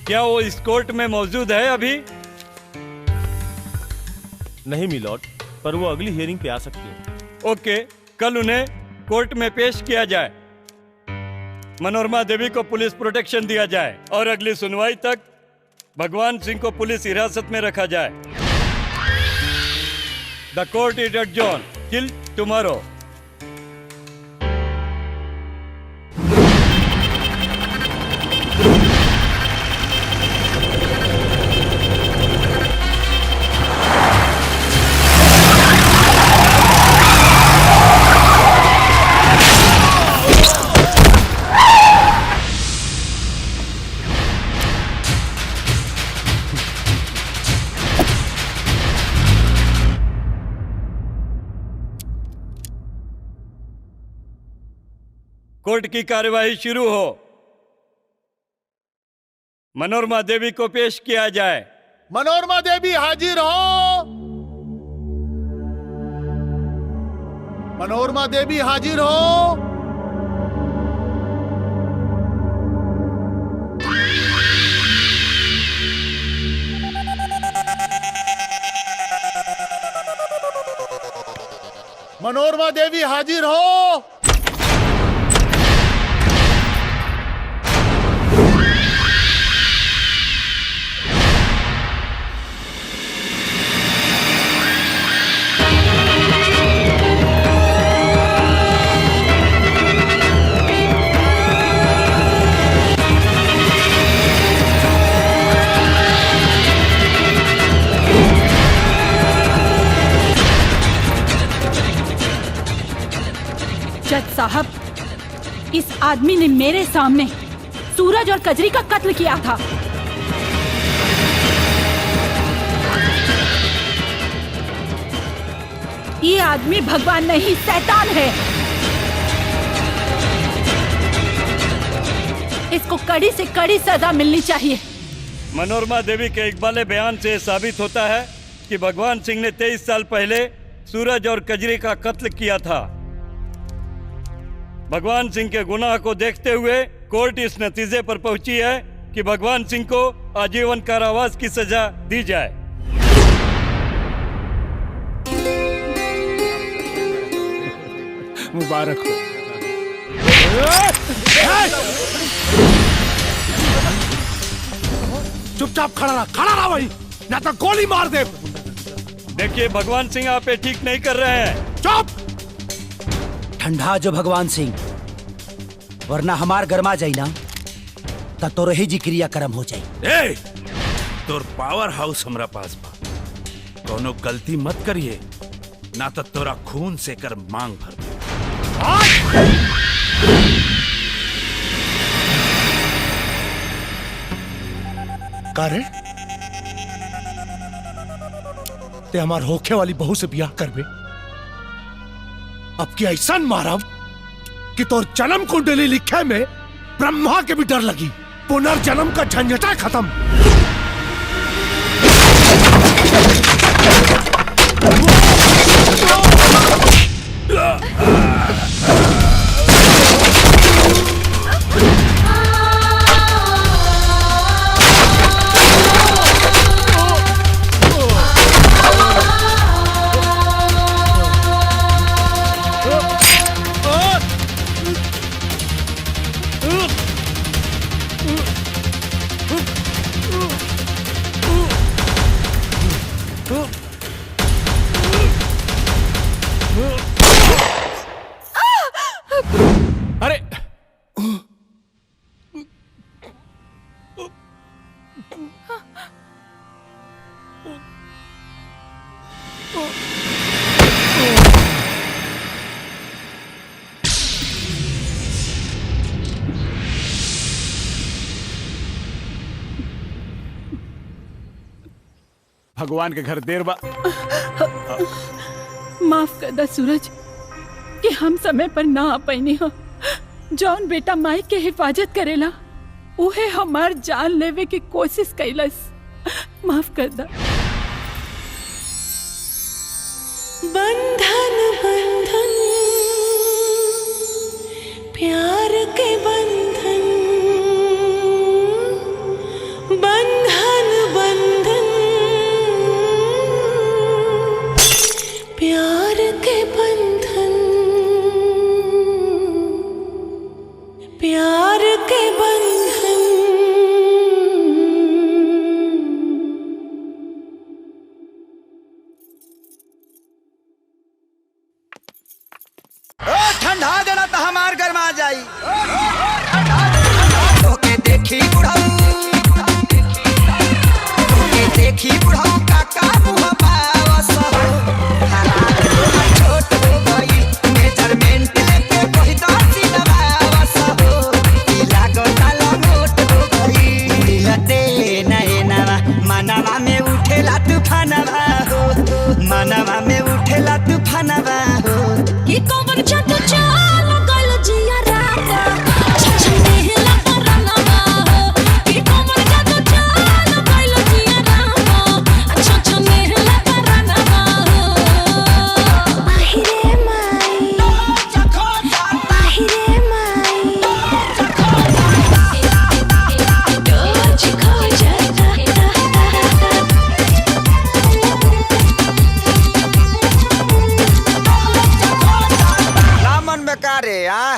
क्या वो इस कोर्ट में मौजूद है अभी? नहीं मिलॉर्ड, पर वो अगली हियरिंग पे आ सकती है। ओके, कल उन्हें कोर्ट में पेश किया जाए, मनोरमा देवी को पुलिस प्रोटेक्शन दिया जाए और अगली सुनवाई तक भगवान सिंह को पुलिस हिरासत में रखा जाए। The court is adjourn till tomorrow. Court की कार्यवाही शुरू हो। मनोरमा देवी को पेश किया जाए। मनोरमा देवी हाजिर हो। मनोरमा देवी हाजिर हो। मनोरमा देवी हाजिर हो। जज साहब, इस आदमी ने मेरे सामने सूरज और कजरी का कत्ल किया था। ये आदमी भगवान नहीं, शैतान है। इसको कड़ी से कड़ी सजा मिलनी चाहिए। मनोरमा देवी के इकबाले बयान से साबित होता है कि भगवान सिंह ने 23 साल पहले सूरज और कजरी का कत्ल किया था। भगवान सिंह के गुनाह को देखते हुए कोर्ट इस नतीजे पर पहुंची है कि भगवान सिंह को आजीवन कारावास की सजा दी जाए। मुबारक हो। चुपचाप खड़ा रहा वहीं, ना तो गोली मार दे। देखिए भगवान सिंह, आप ये ठीक नहीं कर रहे हैं। चुप! ठंडा जो भगवान सिंह, वरना हमार गरमा जाई ना तब तो रही जी क्रिया कर्म हो जाई। तोर पावर हाउस हमरा पास बा, कोनो गलती मत करिए, ना तो तोरा खून से कर मांग भर दे। का रे? ते हमार होखे वाली बहू से ब्याह करबे? अब की ऐसा मारब कि तोर जन्म कुंडली लिखे में ब्रह्मा के भी डर लगी। पुनर्जन्म का झंझटा खत्म। अरे भगवान के घर देर बा। माफ कर दा सूरज कि हम समय पर ना आ पैनी हो। जौन बेटा माई के हिफाजत करेला उहे हमार जान लेवे की कोशिश कैलस। माफ कर दा। बंधन बंधन प्यार के बंधन, बंधन बंधन प्यार के बंधन, प्यार के बंधन। ठंडा देना तो हमार गरमा जाई। तोके देखी बुढ़ाऊ, तोके देखी बुढ़ाऊ काका मुँह पावस हो। हालात तोहर छोट हो गई, मेजरमेंट लेके कोई दासी दबावस हो। ई लागता लंगोट हो गई। मिलते नैनवा मनवा में उठेला तूफानवा हो, मनवा में उठेला तूफानवा हो। ये कौन जादू चाल गल जिया राता, छछने हिला परनवा हो। ये कौन जादू चाल गल जिया राता, छछने हिला परनवा हो। बाहिरे माई, बाहिरे माई, डोज खो जाता। मन में का रे आ